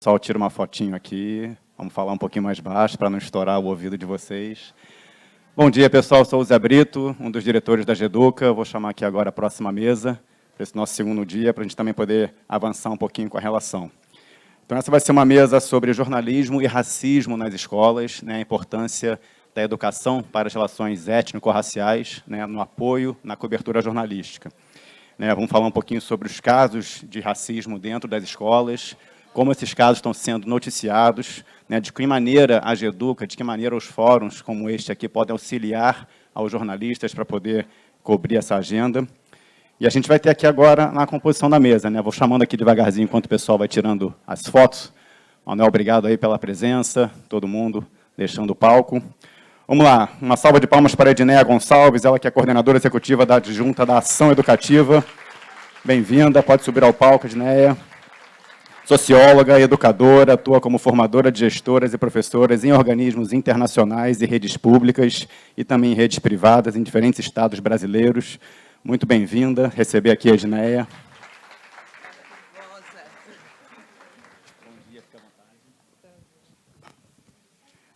Só tiro uma fotinho aqui. Vamos falar um pouquinho mais baixo para não estourar o ouvido de vocês. Bom dia, pessoal. Sou o Zé Brito, um dos diretores da Geduca. Vou chamar aqui agora a próxima mesa, para esse nosso segundo dia, para a gente também poder avançar um pouquinho com a relação. Então, essa vai ser uma mesa sobre jornalismo e racismo nas escolas, né, a importância da educação para as relações étnico-raciais, né, no apoio, na cobertura jornalística. Né, vamos falar um pouquinho sobre os casos de racismo dentro das escolas, como esses casos estão sendo noticiados, né, de que maneira a Geduca, de que maneira os fóruns como este aqui podem auxiliar aos jornalistas para poder cobrir essa agenda. E a gente vai ter aqui agora na composição da mesa, né? Vou chamando aqui devagarzinho enquanto o pessoal vai tirando as fotos. Manuel, obrigado aí pela presença, todo mundo deixando o palco. Vamos lá, uma salva de palmas para a Edneia Gonçalves, ela que é coordenadora executiva da adjunta da Ação Educativa. Bem-vinda, pode subir ao palco, Edneia. Socióloga, educadora, atua como formadora de gestoras e professoras em organismos internacionais e redes públicas e também em redes privadas em diferentes estados brasileiros. Muito bem-vinda, receber aqui a Edneia.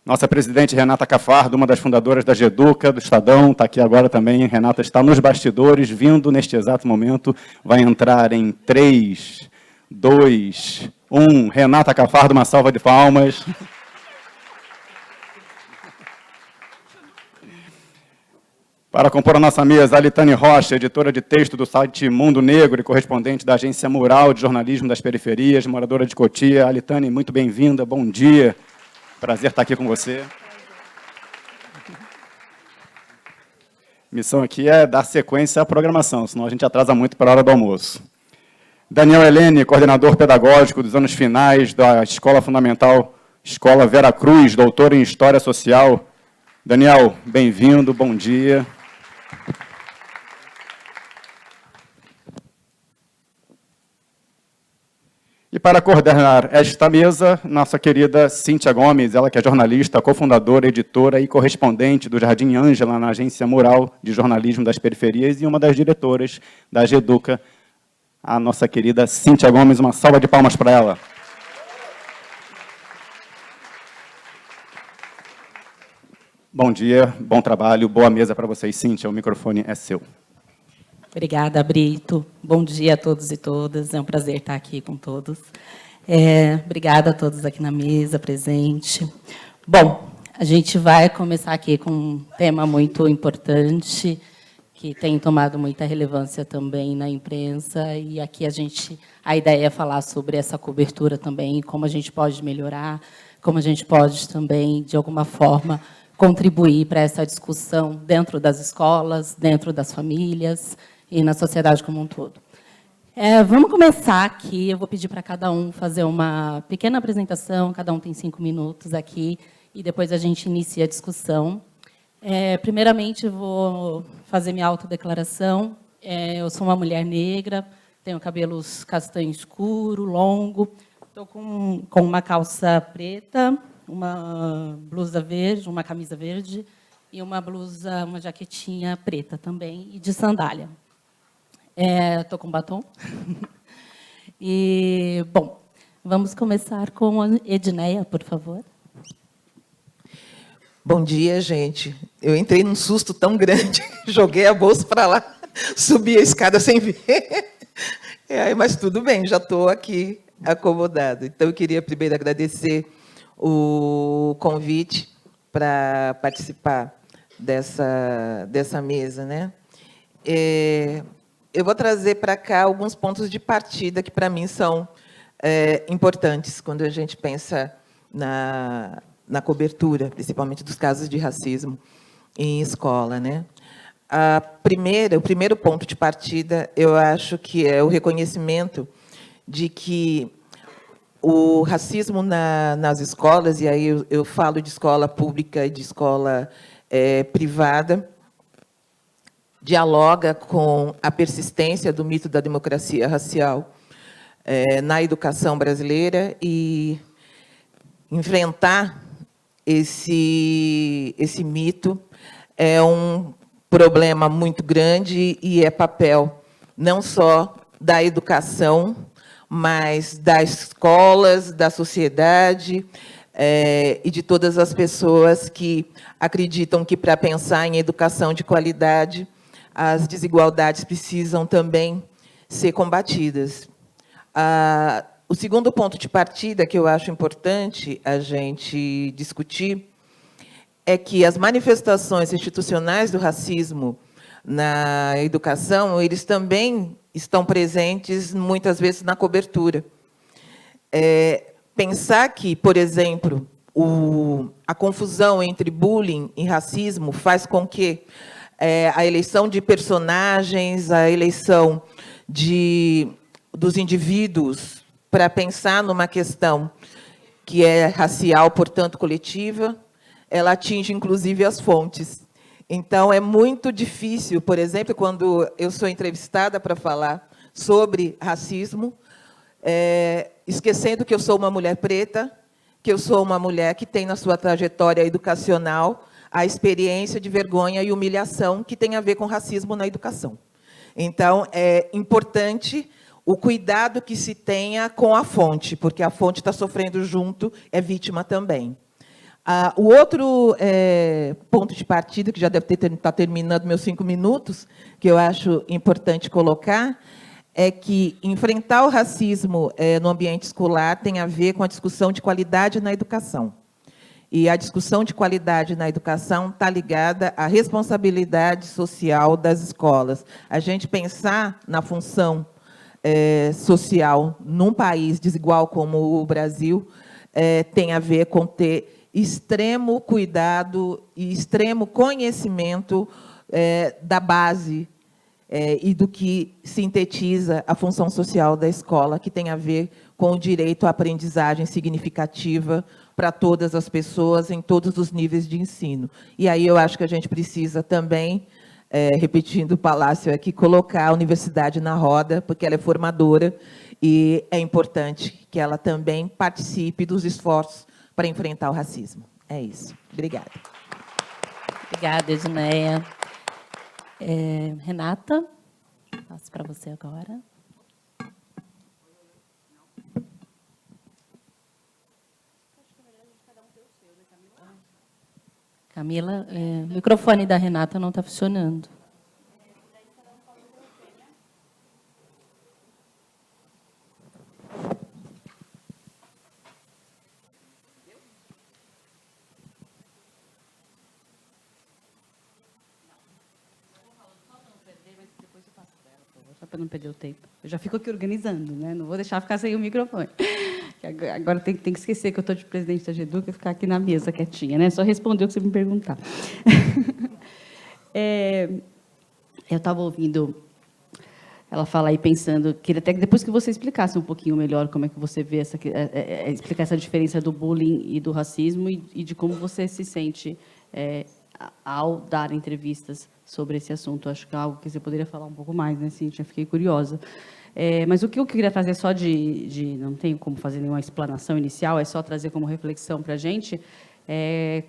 Nossa presidente Renata Cafardo, uma das fundadoras da Geduca, do Estadão, está aqui agora também. Renata está nos bastidores, vindo neste exato momento. Vai entrar em 3, 2, 1. Renata Cafardo, uma salva de palmas. Para compor a nossa mesa, a Alitane Rocha, editora de texto do site Mundo Negro e correspondente da agência Mural de Jornalismo das Periferias, moradora de Cotia. Alitane, muito bem-vinda, bom dia. Prazer estar aqui com você. Missão aqui é dar sequência à programação, senão a gente atrasa muito para a hora do almoço. Daniel Helene, coordenador pedagógico dos anos finais da Escola Fundamental Escola Vera Cruz, doutor em História Social. Daniel, bem-vindo, bom dia. E para coordenar esta mesa, nossa querida Cíntia Gomes, ela que é jornalista, cofundadora, editora e correspondente do Jardim Ângela na Agência Mural de Jornalismo das Periferias e uma das diretoras da Geduca, a nossa querida Cíntia Gomes. Uma salva de palmas para ela. Bom dia, bom trabalho, boa mesa para vocês. Cíntia, o microfone é seu. Obrigada, Brito. Bom dia a todos e todas. É um prazer estar aqui com todos. Obrigada a todos aqui na mesa, presente. Bom, a gente vai começar aqui com um tema muito importante, que tem tomado muita relevância também na imprensa, e aqui a ideia é falar sobre essa cobertura também, como a gente pode melhorar, como a gente pode também, de alguma forma, contribuir para essa discussão dentro das escolas, dentro das famílias e na sociedade como um todo. Vamos começar aqui, eu vou pedir para cada um fazer uma pequena apresentação, cada um tem 5 minutos aqui, e depois a gente inicia a discussão. Primeiramente, eu vou fazer minha autodeclaração. Eu sou uma mulher negra, tenho cabelos castanho escuro, longo, estou com uma calça preta, uma blusa verde, uma camisa verde, e uma jaquetinha preta também, e de sandália. Estou com batom. E, bom, vamos começar com a Edneia, por favor. Bom dia, gente. Eu entrei num susto tão grande, joguei a bolsa para lá, subi a escada sem ver. Mas tudo bem, já estou aqui acomodada. Então, eu queria primeiro agradecer o convite para participar dessa mesa, né? Eu vou trazer para cá alguns pontos de partida que, para mim, são importantes quando a gente pensa na cobertura, principalmente dos casos de racismo em escola, né? O primeiro ponto de partida, eu acho que é o reconhecimento de que o racismo nas escolas, e aí eu falo de escola pública e de escola privada, dialoga com a persistência do mito da democracia racial na educação brasileira, e enfrentar esse mito é um problema muito grande e é papel não só da educação, mas das escolas, da sociedade, e de todas as pessoas que acreditam que, para pensar em educação de qualidade, as desigualdades precisam também ser combatidas. O segundo ponto de partida que eu acho importante a gente discutir é que as manifestações institucionais do racismo na educação, eles também estão presentes, muitas vezes, na cobertura. Pensar que, por exemplo, a confusão entre bullying e racismo faz com que a eleição de personagens, a eleição dos indivíduos para pensar numa questão que é racial, portanto, coletiva, ela atinge, inclusive, as fontes. Então, é muito difícil, por exemplo, quando eu sou entrevistada para falar sobre racismo, esquecendo que eu sou uma mulher preta, que eu sou uma mulher que tem na sua trajetória educacional a experiência de vergonha e humilhação que tem a ver com racismo na educação. Então, é importante o cuidado que se tenha com a fonte, porque a fonte está sofrendo junto, é vítima também. O outro ponto de partida, que já deve estar terminando meus 5 minutos, que eu acho importante colocar, é que enfrentar o racismo no ambiente escolar tem a ver com a discussão de qualidade na educação. E a discussão de qualidade na educação está ligada à responsabilidade social das escolas. A gente pensar na função social num país desigual como o Brasil tem a ver com ter extremo cuidado e extremo conhecimento da base e do que sintetiza a função social da escola, que tem a ver com o direito à aprendizagem significativa para todas as pessoas, em todos os níveis de ensino. E aí eu acho que a gente precisa também, repetindo o Palácio aqui, colocar a universidade na roda, porque ela é formadora e é importante que ela também participe dos esforços para enfrentar o racismo. É isso. Obrigada. Obrigada, Edneia. Renata, passo para você agora. Camila, o microfone da Renata não está funcionando. Para não perder o tempo. Eu já fico aqui organizando, né? Não vou deixar ficar sem o microfone. Agora tem que esquecer que eu estou de presidente da GEDUCA e ficar aqui na mesa quietinha, né? Só responder o que você me perguntar. Eu estava ouvindo ela falar e pensando, queria até que depois que você explicasse um pouquinho melhor como é que você vê explicar essa diferença do bullying e do racismo e de como você se sente ao dar entrevistas sobre esse assunto. Acho que é algo que você poderia falar um pouco mais, né, Cíntia? Fiquei curiosa. Mas o que eu queria trazer só não tenho como fazer nenhuma explanação inicial, é só trazer como reflexão para a gente,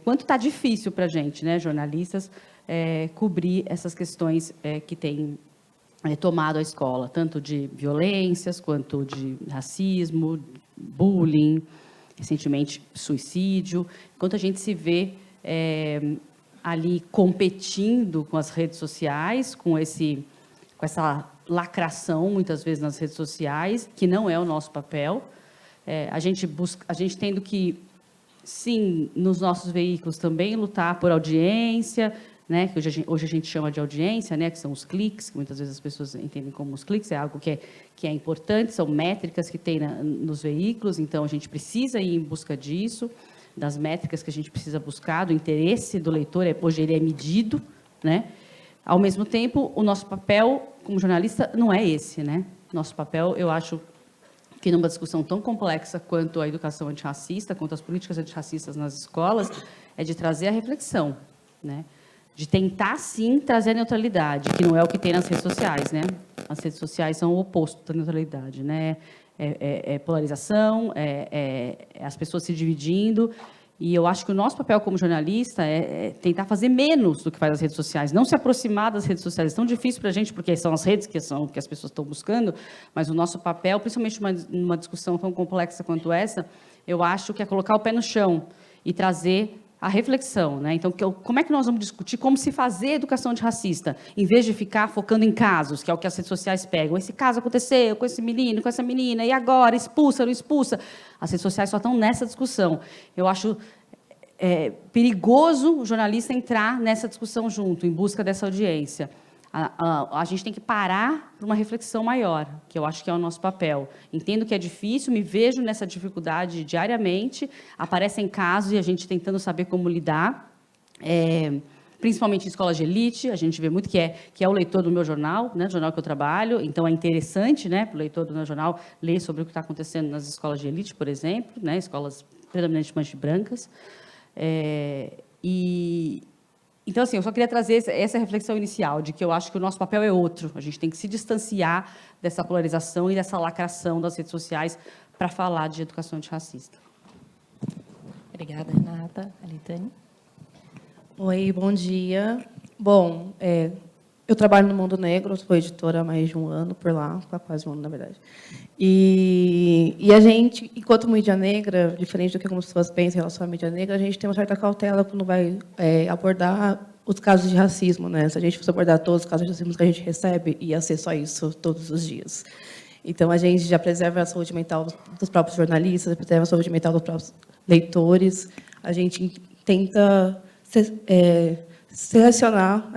quanto está difícil para a gente, né, jornalistas, cobrir essas questões que têm tomado a escola, tanto de violências, quanto de racismo, bullying, recentemente suicídio, enquanto a gente se vê ali competindo com as redes sociais, com essa lacração, muitas vezes, nas redes sociais, que não é o nosso papel. A gente tendo que, sim, nos nossos veículos também lutar por audiência, né, que hoje a gente chama de audiência, né, que são os cliques, que muitas vezes as pessoas entendem como os cliques, é algo que é importante, são métricas que tem nos veículos, então a gente precisa ir em busca disso, das métricas que a gente precisa buscar, do interesse do leitor, hoje ele é medido, né? Ao mesmo tempo, o nosso papel como jornalista não é esse, né? Nosso papel, eu acho que numa discussão tão complexa quanto a educação antirracista, quanto as políticas antirracistas nas escolas, é de trazer a reflexão, né? De tentar, sim, trazer a neutralidade, que não é o que tem nas redes sociais, né? As redes sociais são o oposto da neutralidade, né? Polarização, as pessoas se dividindo, E eu acho que o nosso papel como jornalista é tentar fazer menos do que faz as redes sociais, não se aproximar das redes sociais. É tão difícil para a gente, porque são as redes que as pessoas estão buscando, mas o nosso papel, principalmente numa discussão tão complexa quanto essa, eu acho que é colocar o pé no chão e trazer a reflexão, né? Então, como é que nós vamos discutir como se fazer educação antirracista, em vez de ficar focando em casos, que é o que as redes sociais pegam. Esse caso aconteceu com esse menino, com essa menina, e agora? Expulsa, não expulsa? As redes sociais só estão nessa discussão. Eu acho perigoso o jornalista entrar nessa discussão junto, em busca dessa audiência. A gente tem que parar para uma reflexão maior, que eu acho que é o nosso papel. Entendo que é difícil, me vejo nessa dificuldade diariamente, aparecem casos e a gente tentando saber como lidar, principalmente em escolas de elite, a gente vê muito que é o leitor do meu jornal, né, do jornal que eu trabalho, então é interessante, né, para o leitor do meu jornal ler sobre o que está acontecendo nas escolas de elite, por exemplo, né, escolas predominantemente brancas. Então, assim, eu só queria trazer essa reflexão inicial, de que eu acho que o nosso papel é outro. A gente tem que se distanciar dessa polarização e dessa lacração das redes sociais para falar de educação antirracista. Obrigada, Renata. Alitane. Oi, bom dia. Bom, eu trabalho no Mundo Negro, sou editora há mais de um ano por lá, quase um ano, na verdade. E a gente, enquanto mídia negra, diferente do que algumas pessoas pensam em relação à mídia negra, a gente tem uma certa cautela quando vai abordar os casos de racismo, né? Se a gente fosse abordar todos os casos de racismo que a gente recebe, ia ser só isso todos os dias. Então, a gente já preserva a saúde mental dos próprios jornalistas, preserva a saúde mental dos próprios leitores. A gente tenta selecionar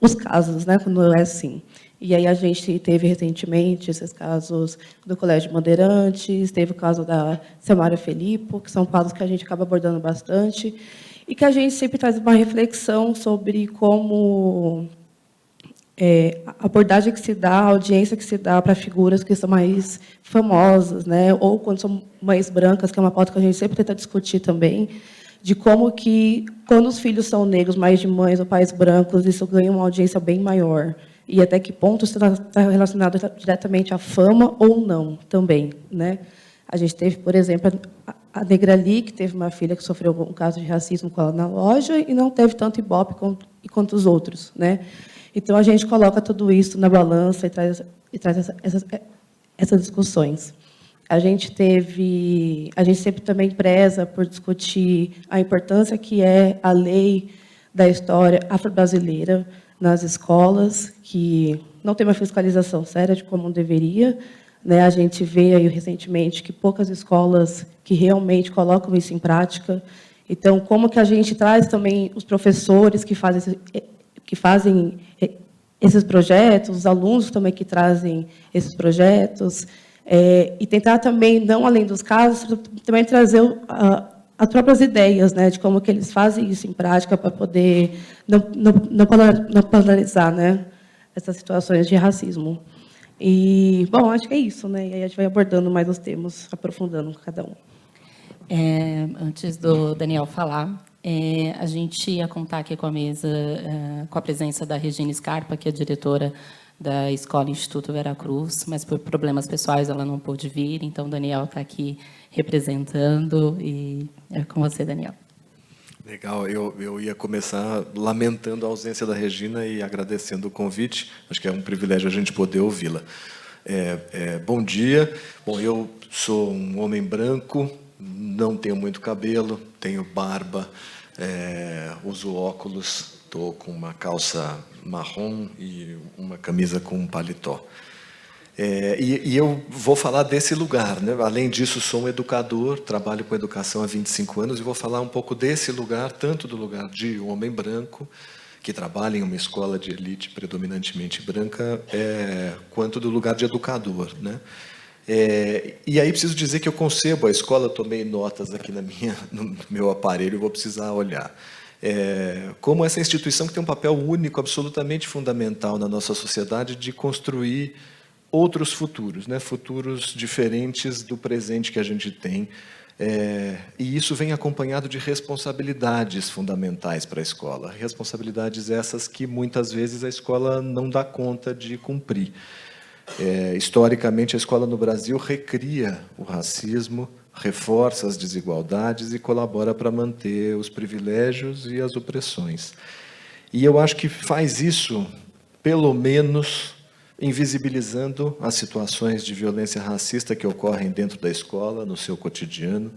os casos, né, quando é assim. E aí a gente teve recentemente esses casos do Colégio Bandeirantes, teve o caso da Selmária Felipe, que são casos que a gente acaba abordando bastante, e que a gente sempre traz uma reflexão sobre como a abordagem que se dá, a audiência que se dá para figuras que são mais famosas, né, ou quando são mães brancas, que é uma pauta que a gente sempre tenta discutir também, de como que, quando os filhos são negros, mais de mães ou pais brancos, isso ganha uma audiência bem maior. E até que ponto isso está relacionado diretamente à fama ou não, também, né? A gente teve, por exemplo, a Negrali, que teve uma filha que sofreu um caso de racismo com ela na loja e não teve tanto ibope quanto os outros, né? Então, a gente coloca tudo isso na balança e traz essas discussões. A gente sempre também preza por discutir a importância que é a lei da história afro-brasileira nas escolas, que não tem uma fiscalização séria de como deveria, né? A gente vê aí recentemente que poucas escolas que realmente colocam isso em prática. Então, como que a gente traz também os professores que fazem esses projetos, os alunos também que trazem esses projetos, e tentar também, não além dos casos, também trazer as próprias ideias, né, de como que eles fazem isso em prática para poder não polarizar, né, essas situações de racismo. E, bom, acho que é isso, né, e aí a gente vai abordando mais os temas, aprofundando cada um. Antes do Daniel falar, a gente ia contar aqui com a mesa, com a presença da Regina Scarpa, que é diretora da Escola Instituto Veracruz, mas por problemas pessoais ela não pôde vir, então o Daniel está aqui representando, e é com você, Daniel. Legal, eu ia começar lamentando a ausência da Regina e agradecendo o convite, acho que é um privilégio a gente poder ouvi-la. Bom dia, bom, eu sou um homem branco, não tenho muito cabelo, tenho barba, uso óculos, estou com uma calça marrom e uma camisa com um paletó. E eu vou falar desse lugar, né? Além disso, sou um educador, trabalho com educação há 25 anos, e vou falar um pouco desse lugar, tanto do lugar de homem branco, que trabalha em uma escola de elite predominantemente branca, quanto do lugar de educador, né? E aí preciso dizer que eu concebo a escola, tomei notas aqui no meu aparelho, vou precisar olhar. Como essa instituição que tem um papel único, absolutamente fundamental na nossa sociedade, de construir outros futuros, né? Futuros diferentes do presente que a gente tem. E isso vem acompanhado de responsabilidades fundamentais para a escola. Responsabilidades essas que, muitas vezes, a escola não dá conta de cumprir. Historicamente, a escola no Brasil recria o racismo, reforça as desigualdades e colabora para manter os privilégios e as opressões. E eu acho que faz isso, pelo menos, invisibilizando as situações de violência racista que ocorrem dentro da escola, no seu cotidiano,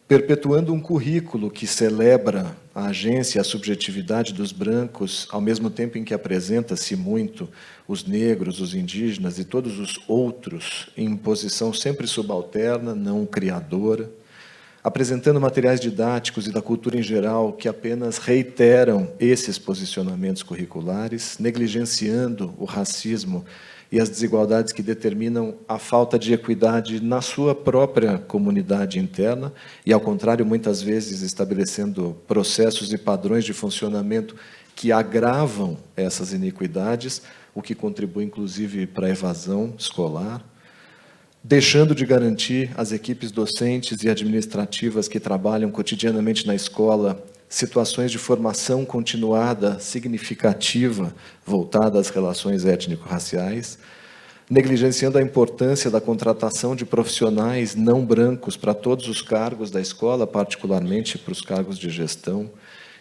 perpetuando um currículo que celebra a agência e a subjetividade dos brancos, ao mesmo tempo em que apresenta-se muito os negros, os indígenas e todos os outros em posição sempre subalterna, não criadora, apresentando materiais didáticos e da cultura em geral que apenas reiteram esses posicionamentos curriculares, negligenciando o racismo e as desigualdades que determinam a falta de equidade na sua própria comunidade interna e, ao contrário, muitas vezes estabelecendo processos e padrões de funcionamento que agravam essas iniquidades, o que contribui, inclusive, para a evasão escolar, deixando de garantir às equipes docentes e administrativas que trabalham cotidianamente na escola situações de formação continuada, significativa, voltada às relações étnico-raciais, negligenciando a importância da contratação de profissionais não brancos para todos os cargos da escola, particularmente para os cargos de gestão,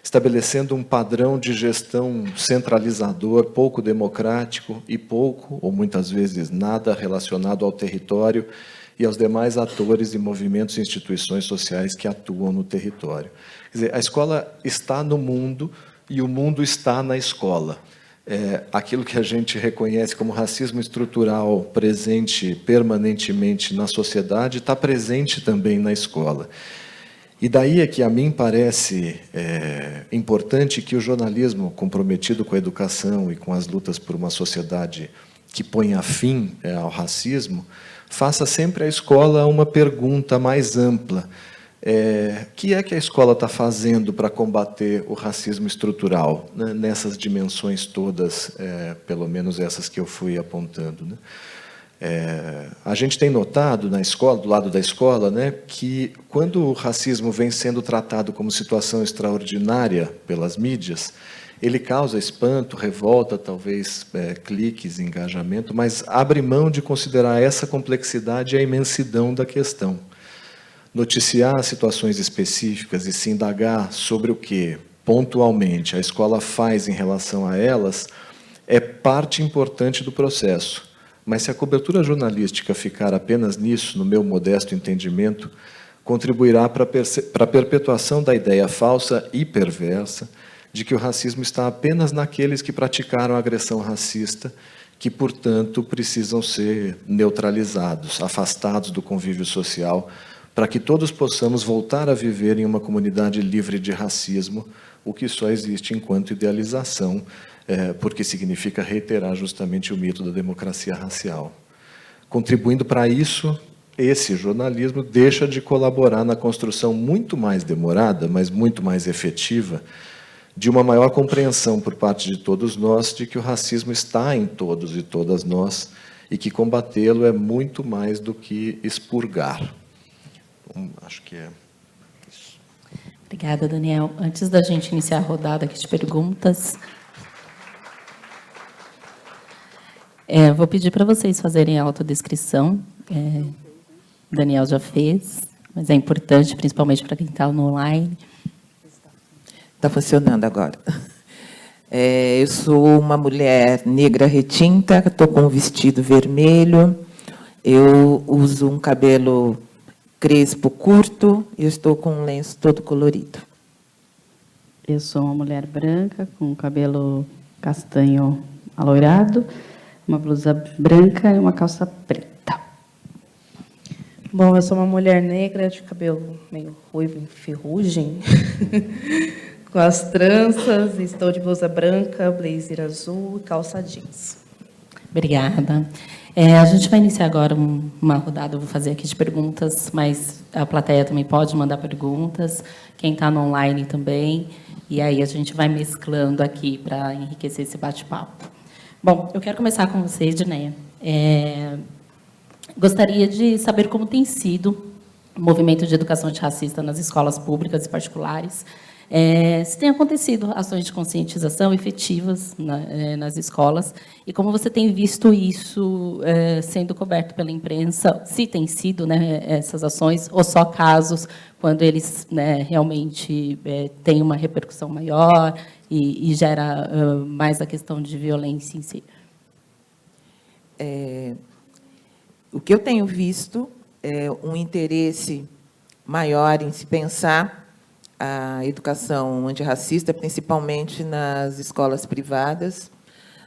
estabelecendo um padrão de gestão centralizador, pouco democrático e pouco, ou muitas vezes nada, relacionado ao território e aos demais atores e movimentos e instituições sociais que atuam no território. Quer dizer, a escola está no mundo e o mundo está na escola. Aquilo que a gente reconhece como racismo estrutural presente permanentemente na sociedade está presente também na escola. E daí é que a mim parece importante que o jornalismo comprometido com a educação e com as lutas por uma sociedade que ponha fim ao racismo faça sempre à escola uma pergunta mais ampla. O que é que a escola está fazendo para combater o racismo estrutural, né, nessas dimensões todas, pelo menos essas que eu fui apontando, né? A gente tem notado na escola, do lado da escola, né, que quando o racismo vem sendo tratado como situação extraordinária pelas mídias, ele causa espanto, revolta, talvez cliques, engajamento, mas abre mão de considerar essa complexidade e a imensidão da questão. Noticiar situações específicas e se indagar sobre o que, pontualmente, a escola faz em relação a elas é parte importante do processo. Mas se a cobertura jornalística ficar apenas nisso, no meu modesto entendimento, contribuirá para a perpetuação da ideia falsa e perversa de que o racismo está apenas naqueles que praticaram a agressão racista, que, portanto, precisam ser neutralizados, afastados do convívio social, para que todos possamos voltar a viver em uma comunidade livre de racismo, o que só existe enquanto idealização, porque significa reiterar justamente o mito da democracia racial. Contribuindo para isso, esse jornalismo deixa de colaborar na construção muito mais demorada, mas muito mais efetiva, de uma maior compreensão por parte de todos nós de que o racismo está em todos e todas nós e que combatê-lo é muito mais do que expurgar. Acho que é isso. Obrigada, Daniel. Antes da gente iniciar a rodada aqui de perguntas, vou pedir para vocês fazerem a autodescrição. Daniel já fez, mas é importante, principalmente para quem está no online. Está funcionando agora. Eu sou uma mulher negra retinta, estou com um vestido vermelho, eu uso um cabelo crespo curto e estou com um lenço todo colorido. Eu sou uma mulher branca, com cabelo castanho alourado, uma blusa branca e uma calça preta. Bom, eu sou uma mulher negra de cabelo meio ruivo em ferrugem, com as tranças, estou de blusa branca, blazer azul e calça jeans. Obrigada. A gente vai iniciar agora uma rodada, eu vou fazer aqui de perguntas, mas a plateia também pode mandar perguntas, quem está no online também, e aí a gente vai mesclando aqui para enriquecer esse bate-papo. Bom, eu quero começar com você, Edneia. Gostaria de saber como tem sido o movimento de educação antirracista nas escolas públicas e particulares, Se tem acontecido ações de conscientização efetivas nas escolas, e como você tem visto isso sendo coberto pela imprensa, se tem sido, né, essas ações, ou só casos quando eles, né, realmente têm uma repercussão maior e gera mais a questão de violência em si? O que eu tenho visto é um interesse maior em se pensar a educação antirracista, principalmente nas escolas privadas.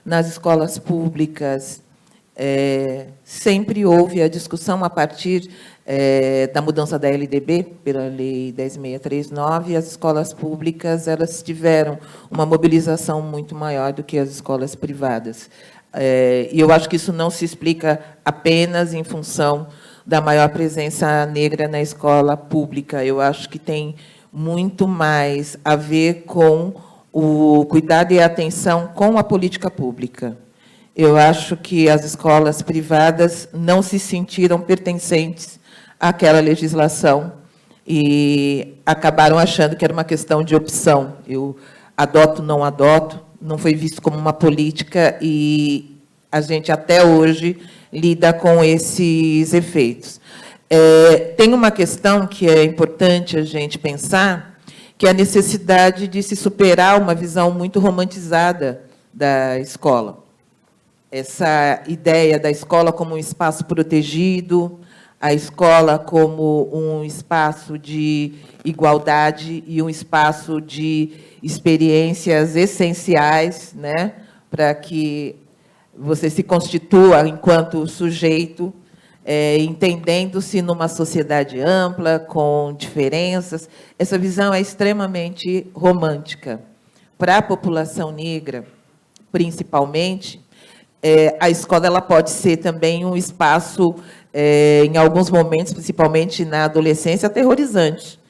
Nas escolas públicas, sempre houve a discussão a partir da mudança da LDB, pela Lei 10.639, as escolas públicas elas tiveram uma mobilização muito maior do que as escolas privadas. E eu acho que isso não se explica apenas em função da maior presença negra na escola pública. Eu acho que tem muito mais a ver com o cuidado e a atenção com a política pública. Eu acho que as escolas privadas não se sentiram pertencentes àquela legislação e acabaram achando que era uma questão de opção. Eu adoto, não adoto, não foi visto como uma política e a gente, até hoje, lida com esses efeitos. Tem uma questão que é importante a gente pensar, que é a necessidade de se superar uma visão muito romantizada da escola. Essa ideia da escola como um espaço protegido, a escola como um espaço de igualdade e um espaço de experiências essenciais, né, para que você se constitua enquanto sujeito, entendendo-se numa sociedade ampla, com diferenças. Essa visão é extremamente romântica. Para a população negra, principalmente, a escola ela pode ser também um espaço, em alguns momentos, principalmente na adolescência, aterrorizante.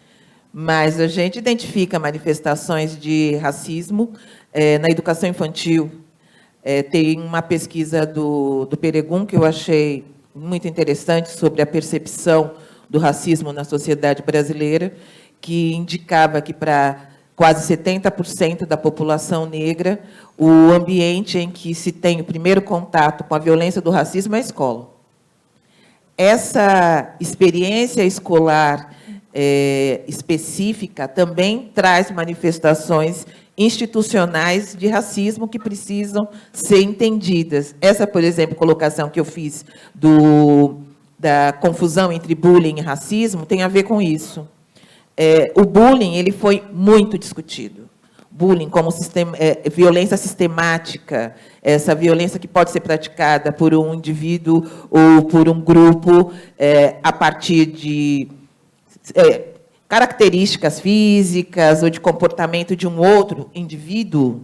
Mas a gente identifica manifestações de racismo na educação infantil. Tem uma pesquisa do Peregun que eu achei muito interessante sobre a percepção do racismo na sociedade brasileira, que indicava que, para quase 70% da população negra, o ambiente em que se tem o primeiro contato com a violência do racismo é a escola. Essa experiência escolar específica também traz manifestações institucionais de racismo que precisam ser entendidas. Essa, por exemplo, colocação que eu fiz da confusão entre bullying e racismo tem a ver com isso. O bullying ele foi muito discutido. Bullying como violência sistemática, essa violência que pode ser praticada por um indivíduo ou por um grupo a partir de características físicas ou de comportamento de um outro indivíduo.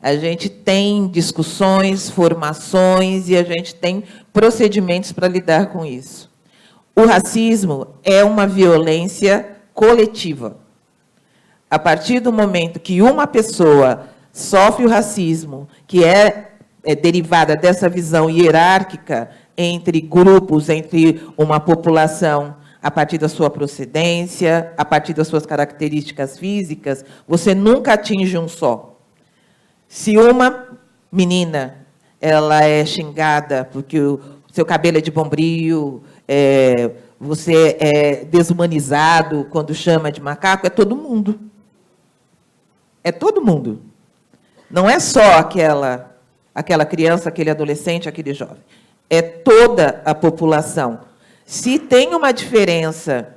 A gente tem discussões, formações e a gente tem procedimentos para lidar com isso. O racismo é uma violência coletiva. A partir do momento que uma pessoa sofre o racismo, que é derivada dessa visão hierárquica entre grupos, entre uma população, a partir da sua procedência, a partir das suas características físicas, você nunca atinge um só. Se uma menina ela é xingada porque o seu cabelo é de bombril, você é desumanizado quando chama de macaco, é todo mundo. É todo mundo. Não é só aquela criança, aquele adolescente, aquele jovem. É toda a população. Se tem uma diferença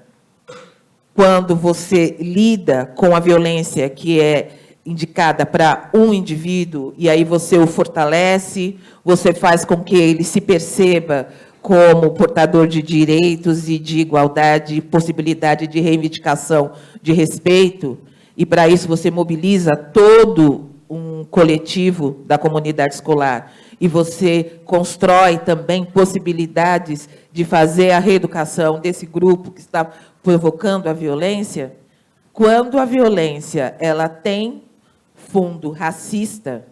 quando você lida com a violência que é indicada para um indivíduo, e aí você o fortalece, você faz com que ele se perceba como portador de direitos e de igualdade, possibilidade de reivindicação de respeito, e para isso você mobiliza todo um coletivo da comunidade escolar, e você constrói também possibilidades de fazer a reeducação desse grupo que está provocando a violência. Quando a violência ela tem fundo racista,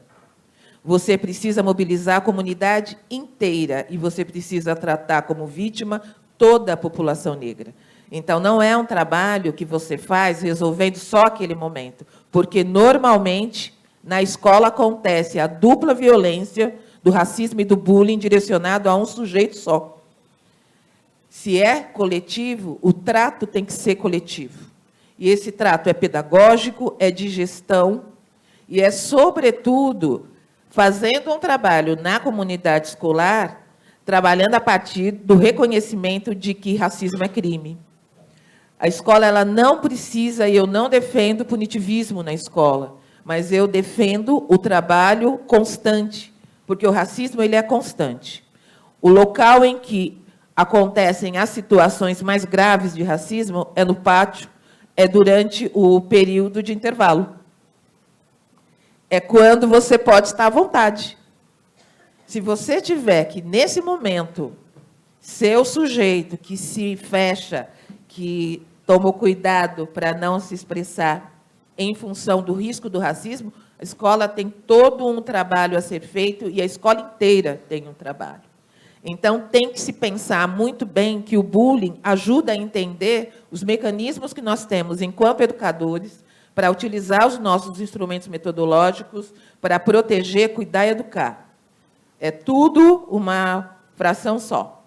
você precisa mobilizar a comunidade inteira e você precisa tratar como vítima toda a população negra. Então, não é um trabalho que você faz resolvendo só aquele momento, porque, normalmente, na escola acontece a dupla violência do racismo e do bullying direcionado a um sujeito só. Se é coletivo, o trato tem que ser coletivo. E esse trato é pedagógico, é de gestão, e é, sobretudo, fazendo um trabalho na comunidade escolar, trabalhando a partir do reconhecimento de que racismo é crime. A escola ela não precisa, e eu não defendo punitivismo na escola, mas eu defendo o trabalho constante, porque o racismo ele é constante. O local em que acontecem as situações mais graves de racismo é no pátio, é durante o período de intervalo. É quando você pode estar à vontade. Se você tiver que, nesse momento, ser o sujeito que se fecha, que tomou cuidado para não se expressar em função do risco do racismo, a escola tem todo um trabalho a ser feito e a escola inteira tem um trabalho. Então, tem que se pensar muito bem que o bullying ajuda a entender os mecanismos que nós temos enquanto educadores para utilizar os nossos instrumentos metodológicos para proteger, cuidar e educar. É tudo uma fração só.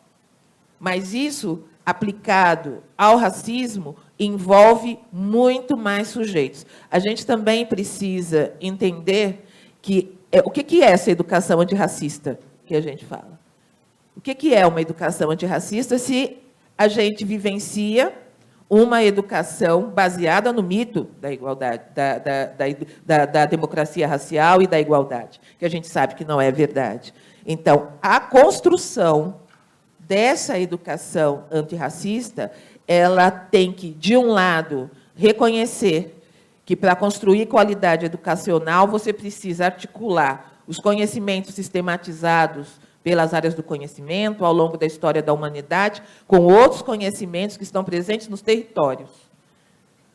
Mas isso, aplicado ao racismo, envolve muito mais sujeitos. A gente também precisa entender que o que é essa educação antirracista que a gente fala? O que é uma educação antirracista se a gente vivencia uma educação baseada no mito da igualdade, da democracia racial e da igualdade, que a gente sabe que não é verdade. Então, a construção dessa educação antirracista, ela tem que, de um lado, reconhecer que, para construir qualidade educacional, você precisa articular os conhecimentos sistematizados pelas áreas do conhecimento, ao longo da história da humanidade, com outros conhecimentos que estão presentes nos territórios,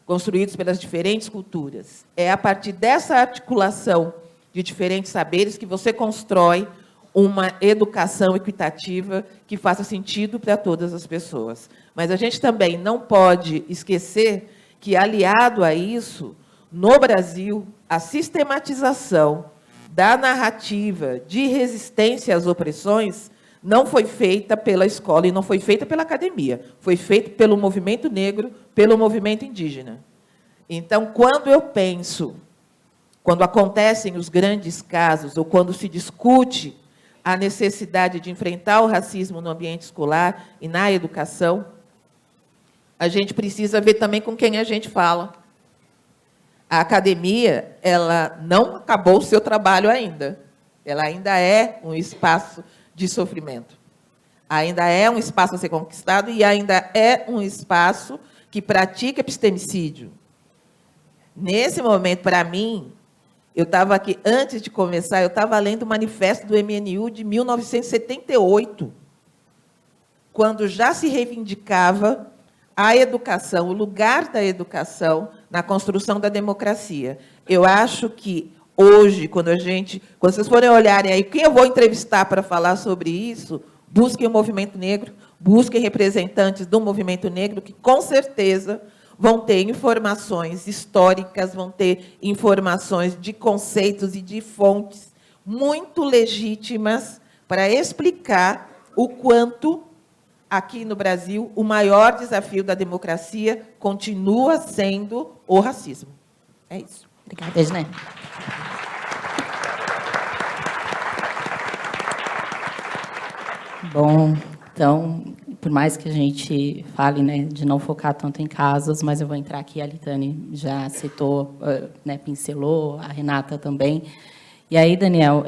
construídos pelas diferentes culturas. É a partir dessa articulação de diferentes saberes que você constrói uma educação equitativa que faça sentido para todas as pessoas. Mas a gente também não pode esquecer que, aliado a isso, no Brasil, a sistematização da narrativa de resistência às opressões não foi feita pela escola e não foi feita pela academia, foi feita pelo movimento negro, pelo movimento indígena. Então, quando eu penso, quando acontecem os grandes casos, ou quando se discute a necessidade de enfrentar o racismo no ambiente escolar e na educação, a gente precisa ver também com quem a gente fala. A academia, ela não acabou o seu trabalho ainda. Ela ainda é um espaço de sofrimento. Ainda é um espaço a ser conquistado e ainda é um espaço que pratica epistemicídio. Nesse momento, para mim, eu estava aqui, antes de começar, eu estava lendo o manifesto do MNU de 1978, quando já se reivindicava a educação, o lugar da educação na construção da democracia. Eu acho que hoje, quando vocês forem olharem aí, quem eu vou entrevistar para falar sobre isso, busquem o movimento negro, busquem representantes do movimento negro, que com certeza vão ter informações históricas, vão ter informações de conceitos e de fontes muito legítimas para explicar o quanto, aqui no Brasil, o maior desafio da democracia continua sendo o racismo. É isso. Obrigada, Ednei. Bom, então, por mais que a gente fale, né, de não focar tanto em casos, mas eu vou entrar aqui, a Litane já citou, né, pincelou, a Renata também. E aí, Daniel,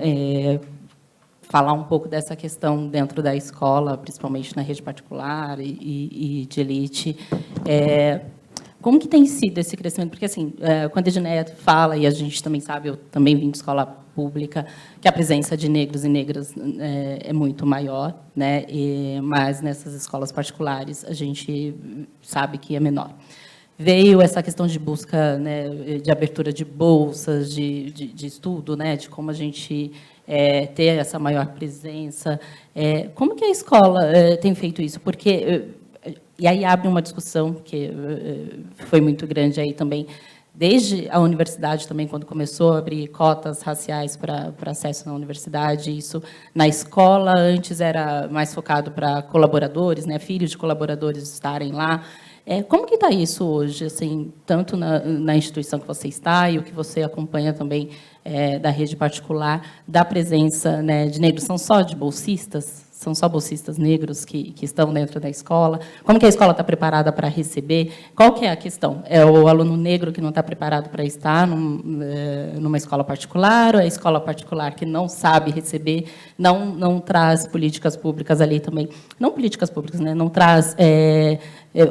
falar um pouco dessa questão dentro da escola, principalmente na rede particular e de elite. Como que tem sido esse crescimento? Porque, assim, quando a Edneia fala, e a gente também sabe, eu também vim de escola pública, que a presença de negros e negras é muito maior, né? Mas nessas escolas particulares a gente sabe que é menor. Veio essa questão de busca, né, de abertura de bolsas, de estudo, né, de como a gente ter essa maior presença. Como que a escola tem feito isso? Porque e aí abre uma discussão que foi muito grande aí também, desde a universidade também, quando começou a abrir cotas raciais para acesso na universidade, isso na escola antes era mais focado para colaboradores, né, filhos de colaboradores estarem lá. Como que está isso hoje, assim, tanto na instituição que você está e o que você acompanha também da rede particular, da presença, né, de negros? São só de bolsistas? São só bolsistas negros que estão dentro da escola? Como que a escola está preparada para receber? Qual que é a questão? É o aluno negro que não está preparado para estar numa escola particular, ou é a escola particular que não sabe receber, não traz políticas públicas ali também? Não políticas públicas, né? Não traz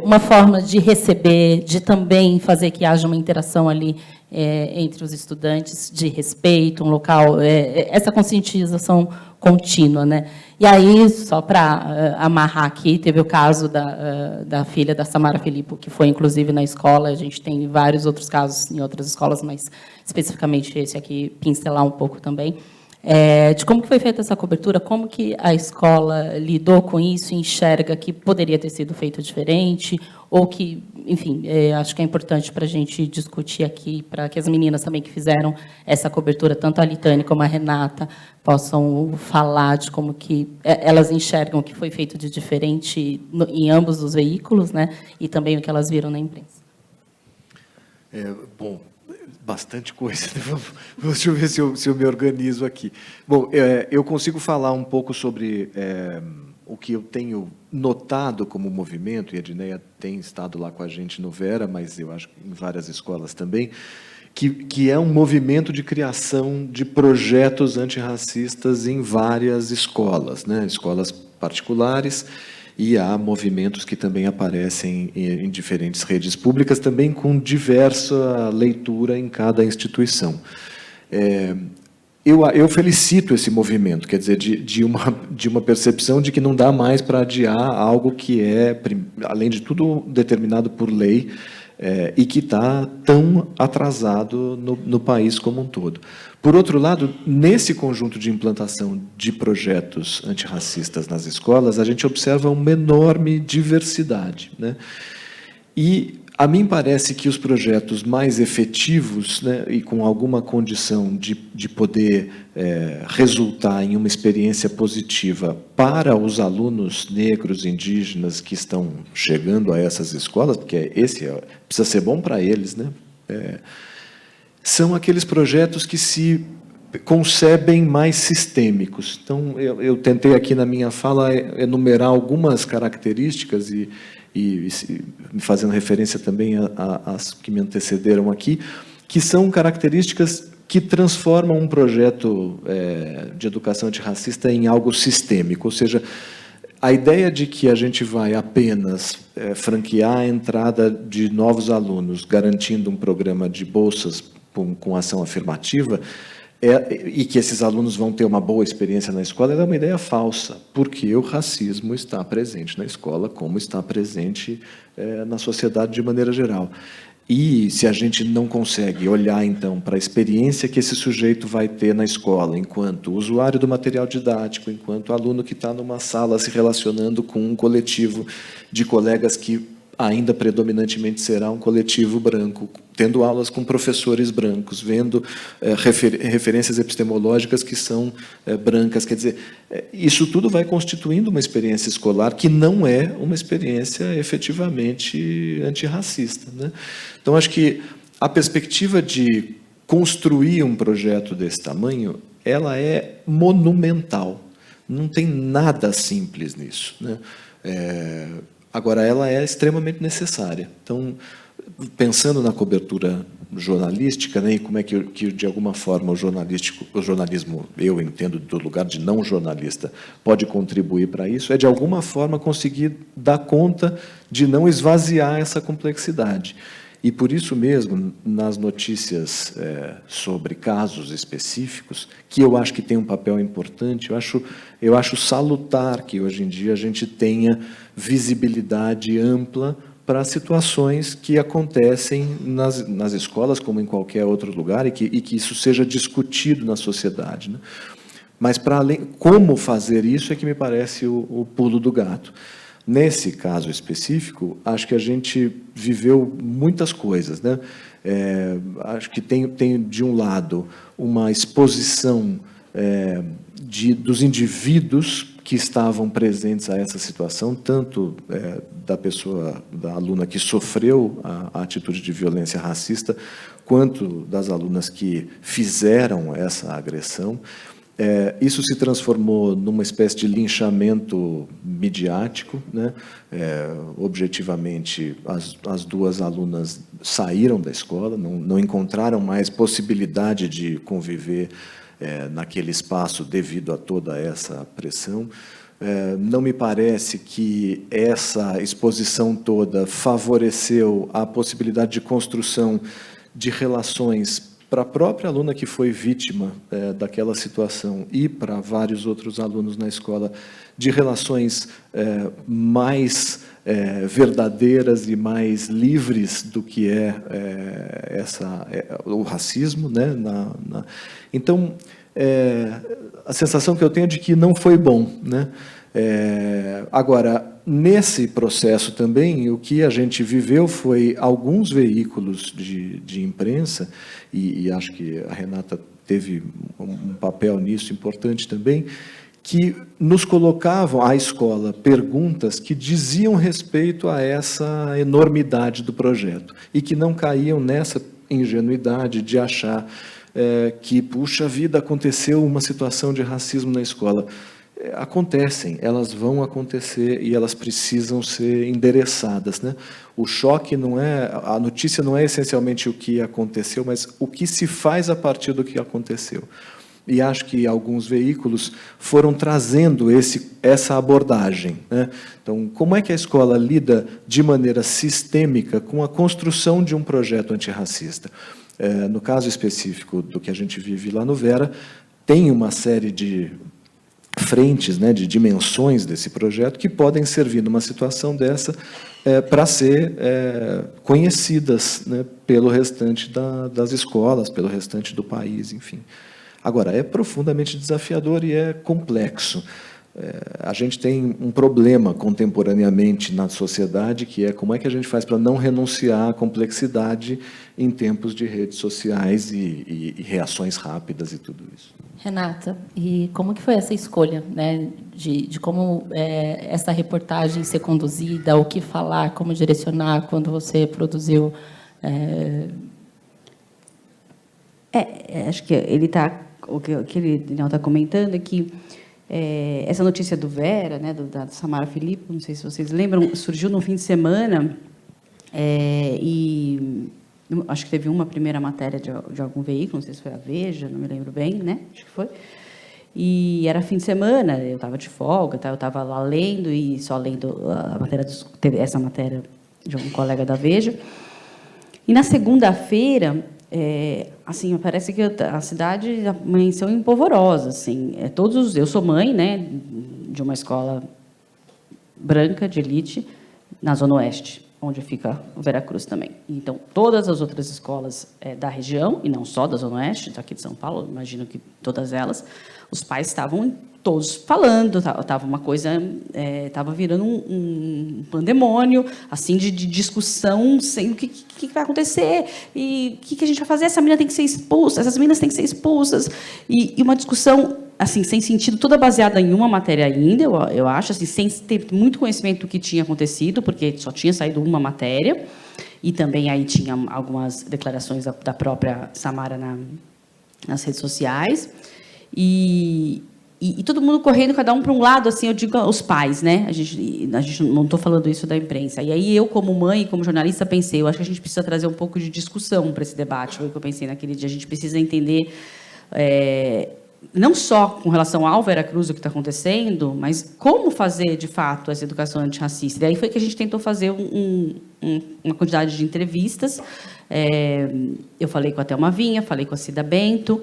uma forma de receber, de também fazer que haja uma interação ali entre os estudantes, de respeito, um local, essa conscientização contínua, né? E aí, só para amarrar aqui, teve o caso da filha da Samara Filippo, que foi, inclusive, na escola. A gente tem vários outros casos em outras escolas, mas, especificamente, esse aqui, pincelar um pouco também, de como que foi feita essa cobertura, como que a escola lidou com isso, enxerga que poderia ter sido feito diferente, ou que, enfim, acho que é importante para a gente discutir aqui, para que as meninas também que fizeram essa cobertura, tanto a Litane como a Renata, possam falar de como que elas enxergam o que foi feito de diferente em ambos os veículos, né, e também o que elas viram na imprensa. Bom, bastante coisa. Deixa eu ver se eu me organizo aqui. Bom, eu consigo falar um pouco sobre o que eu tenho notado como movimento, e a Edneia tem estado lá com a gente no Vera, mas eu acho que em várias escolas também, que é um movimento de criação de projetos antirracistas em várias escolas, né? Escolas particulares, e há movimentos que também aparecem em diferentes redes públicas, também com diversa leitura em cada instituição. Eu felicito esse movimento, quer dizer, de uma percepção de que não dá mais para adiar algo que é, além de tudo, determinado por lei, e que está tão atrasado no país como um todo. Por outro lado, nesse conjunto de implantação de projetos antirracistas nas escolas, a gente observa uma enorme diversidade, né? E a mim parece que os projetos mais efetivos, né, e com alguma condição de poder resultar em uma experiência positiva para os alunos negros, indígenas que estão chegando a essas escolas, porque precisa ser bom para eles, né, são aqueles projetos que se concebem mais sistêmicos. Então, eu tentei aqui na minha fala enumerar algumas características e fazendo referência também às que me antecederam aqui, que são características que transformam um projeto de educação antirracista em algo sistêmico, ou seja, a ideia de que a gente vai apenas franquear a entrada de novos alunos, garantindo um programa de bolsas com ação afirmativa, e que esses alunos vão ter uma boa experiência na escola, é uma ideia falsa, porque o racismo está presente na escola, como está presente na sociedade de maneira geral. E se a gente não consegue olhar, então, para a experiência que esse sujeito vai ter na escola, enquanto usuário do material didático, enquanto aluno que está numa sala se relacionando com um coletivo de colegas que ainda predominantemente será um coletivo branco, tendo aulas com professores brancos, vendo referências epistemológicas que são brancas. Quer dizer, isso tudo vai constituindo uma experiência escolar que não é uma experiência efetivamente antirracista, né? Então, acho que a perspectiva de construir um projeto desse tamanho, ela é monumental. Não tem nada simples nisso, né? Agora, ela é extremamente necessária. Então, pensando na cobertura jornalística, né, e como é que de alguma forma o jornalismo, eu entendo do lugar de não jornalista, pode contribuir para isso, é de alguma forma conseguir dar conta de não esvaziar essa complexidade. E por isso mesmo, nas notícias sobre casos específicos, que eu acho que tem um papel importante, eu acho salutar que hoje em dia a gente tenha visibilidade ampla para situações que acontecem nas escolas, como em qualquer outro lugar, e que isso seja discutido na sociedade, né? Mas, para além, como fazer isso é que me parece o pulo do gato. Nesse caso específico, acho que a gente viveu muitas coisas, né? Acho que tem, de um lado, uma exposição dos indivíduos que estavam presentes a essa situação, tanto da aluna que sofreu a atitude de violência racista, quanto das alunas que fizeram essa agressão. Isso se transformou numa espécie de linchamento midiático, né? Objetivamente, as duas alunas saíram da escola, não encontraram mais possibilidade de conviver naquele espaço devido a toda essa pressão. Não me parece que essa exposição toda favoreceu a possibilidade de construção de relações para a própria aluna que foi vítima daquela situação e para vários outros alunos na escola, de relações mais verdadeiras e mais livres do que o racismo, né? Então, a sensação que eu tenho é de que não foi bom, né? Agora, nesse processo também, o que a gente viveu foi alguns veículos de imprensa, e acho que a Renata teve um papel nisso importante também, que nos colocavam à escola perguntas que diziam respeito a essa enormidade do projeto, e que não caíam nessa ingenuidade de achar que, puxa vida, aconteceu uma situação de racismo na escola. Acontecem, elas vão acontecer e elas precisam ser endereçadas, né? O choque não é, a notícia não é essencialmente o que aconteceu, mas o que se faz a partir do que aconteceu. E acho que alguns veículos foram trazendo essa abordagem, né? Então, como é que a escola lida de maneira sistêmica com a construção de um projeto antirracista? No caso específico do que a gente vive lá no Vera, tem uma série de frentes, né, de dimensões desse projeto que podem servir numa situação dessa para ser conhecidas, né, pelo restante das escolas, pelo restante do país, enfim. Agora, é profundamente desafiador e é complexo. A gente tem um problema contemporaneamente na sociedade, que é como é que a gente faz para não renunciar à complexidade em tempos de redes sociais e reações rápidas e tudo isso. Renata, e como que foi essa escolha, né, de como essa reportagem ser conduzida, o que falar, como direcionar quando você produziu? Acho que o que ele está comentando é que essa notícia do Vera, né, da Samara Filippo, não sei se vocês lembram, surgiu no fim de semana, e acho que teve uma primeira matéria de algum veículo, não sei se foi a Veja, não me lembro bem, né? Acho que foi. E era fim de semana, eu estava de folga, eu estava lá lendo, e só lendo a matéria, teve essa matéria de um colega da Veja. E na segunda-feira, assim, parece que a cidade amanheceu empolvorosa, assim. Eu sou mãe, né, de uma escola branca de elite na Zona Oeste, onde fica o Veracruz também. Então, todas as outras escolas da região, e não só da Zona Oeste, daqui de São Paulo, imagino que todas elas, os pais estavam todos falando, estava uma coisa, estava virando um pandemônio, assim, de discussão, sem o que vai acontecer, e o que a gente vai fazer, essa menina tem que ser expulsa, essas meninas têm que ser expulsas, e uma discussão, assim, sem sentido, toda baseada em uma matéria ainda, eu acho, assim, sem ter muito conhecimento do que tinha acontecido, porque só tinha saído uma matéria, e também aí tinha algumas declarações da própria Samara nas redes sociais, e todo mundo correndo, cada um para um lado, assim, eu digo os pais, né? A gente não estou falando isso da imprensa. E aí eu, como mãe, como jornalista, pensei, eu acho que a gente precisa trazer um pouco de discussão para esse debate. Foi o que eu pensei naquele dia. A gente precisa entender, não só com relação ao Veracruz, o que está acontecendo, mas como fazer, de fato, essa educação antirracista. E aí foi que a gente tentou fazer uma quantidade de entrevistas. Eu falei com a Thelma Vinha, falei com a Cida Bento,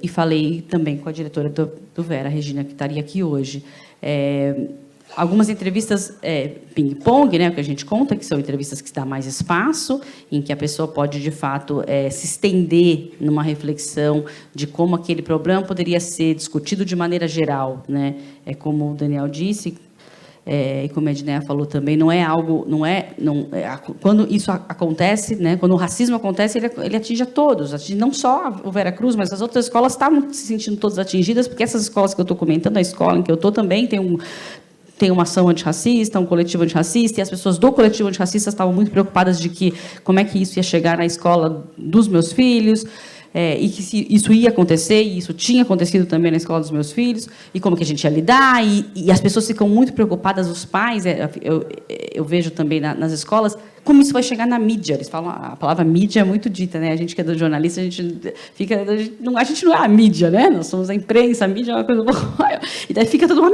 e falei também com a diretora do Vera, a Regina, que estaria aqui hoje. Algumas entrevistas ping-pong, né, que a gente conta, que são entrevistas que dá mais espaço, em que a pessoa pode, de fato, se estender numa reflexão de como aquele problema poderia ser discutido de maneira geral, né? Como o Daniel disse, e como a Edneia falou também, não é algo, quando isso acontece, né, quando o racismo acontece, ele atinge a todos, atinge não só o Veracruz, mas as outras escolas estavam se sentindo todas atingidas, porque essas escolas que eu estou comentando, a escola em que eu estou também tem uma ação antirracista, um coletivo antirracista, e as pessoas do coletivo antirracista estavam muito preocupadas de que como é que isso ia chegar na escola dos meus filhos, e que isso ia acontecer, e isso tinha acontecido também na escola dos meus filhos, e como que a gente ia lidar, e as pessoas ficam muito preocupadas, os pais, eu vejo também nas escolas, como isso vai chegar na mídia. Eles falam, a palavra mídia é muito dita, né? A gente que é do jornalista, a gente não é a mídia, né? Nós somos a imprensa, a mídia é uma coisa... E daí fica tudo, a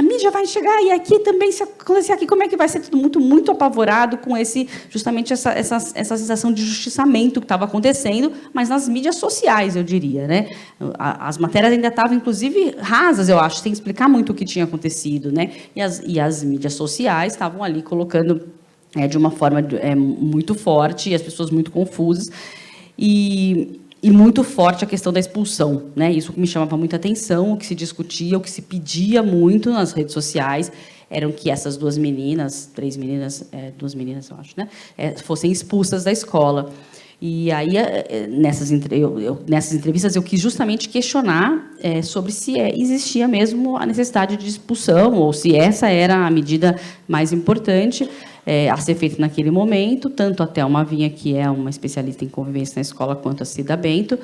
mídia vai chegar, e aqui também, se acontecer aqui, como é que vai ser? Tudo muito, muito apavorado com justamente essa sensação de justiçamento que estava acontecendo, mas nas mídias sociais, eu diria, né? As matérias ainda estavam, inclusive, rasas, eu acho, sem explicar muito o que tinha acontecido, né? E as mídias sociais estavam ali colocando de uma forma muito forte, e as pessoas muito confusas, e muito forte a questão da expulsão, né? Isso me chamava muita atenção, o que se discutia, o que se pedia muito nas redes sociais, eram que essas duas meninas, duas meninas, eu acho, né? Fossem expulsas da escola. E aí, nessas entrevistas, eu quis justamente questionar sobre se existia mesmo a necessidade de expulsão, ou se essa era a medida mais importante a ser feita naquele momento, tanto a Thelma Vinha, que é uma especialista em convivência na escola, quanto a Cida Bento,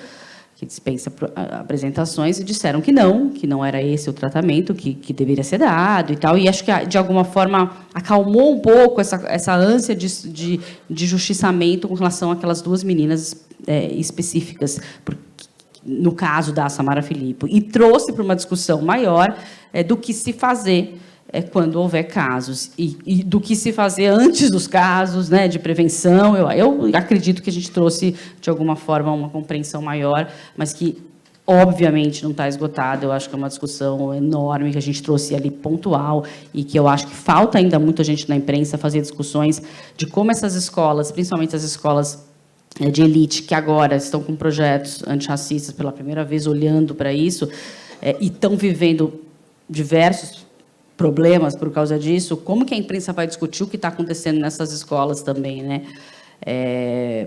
que dispensa apresentações, e disseram que não era esse o tratamento que deveria ser dado e tal. E acho que, de alguma forma, acalmou um pouco essa ânsia de justiçamento com relação àquelas duas meninas específicas, no caso da Samara Filippo, e trouxe para uma discussão maior do que se fazer quando houver casos, e do que se fazer antes dos casos, né, de prevenção. Eu acredito que a gente trouxe, de alguma forma, uma compreensão maior, mas que, obviamente, não está esgotada. Eu acho que é uma discussão enorme que a gente trouxe ali pontual, e que eu acho que falta ainda muita gente na imprensa fazer discussões de como essas escolas, principalmente as escolas de elite, que agora estão com projetos antirracistas pela primeira vez, olhando para isso, e estão vivendo diversos problemas por causa disso, como que a imprensa vai discutir o que está acontecendo nessas escolas também, né?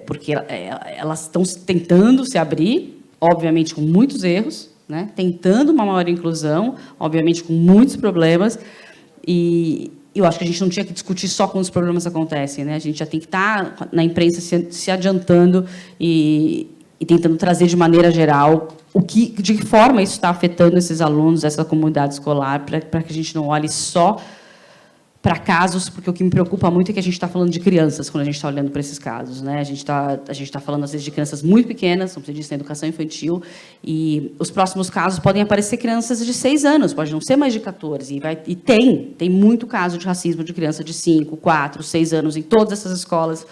Porque elas estão tentando se abrir, obviamente com muitos erros, né? Tentando uma maior inclusão, obviamente com muitos problemas, e eu acho que a gente não tinha que discutir só quando os problemas acontecem, né? A gente já tem que estar na imprensa se adiantando e tentando trazer de maneira geral de que forma isso está afetando esses alunos, essa comunidade escolar, para que a gente não olhe só para casos, porque o que me preocupa muito é que a gente está falando de crianças quando a gente está olhando para esses casos, né? A gente está falando, às vezes, de crianças muito pequenas, como você disse, na educação infantil, e os próximos casos podem aparecer crianças de 6 anos, pode não ser mais de 14, e tem muito caso de racismo de criança de 5, 4, 6 anos em todas essas escolas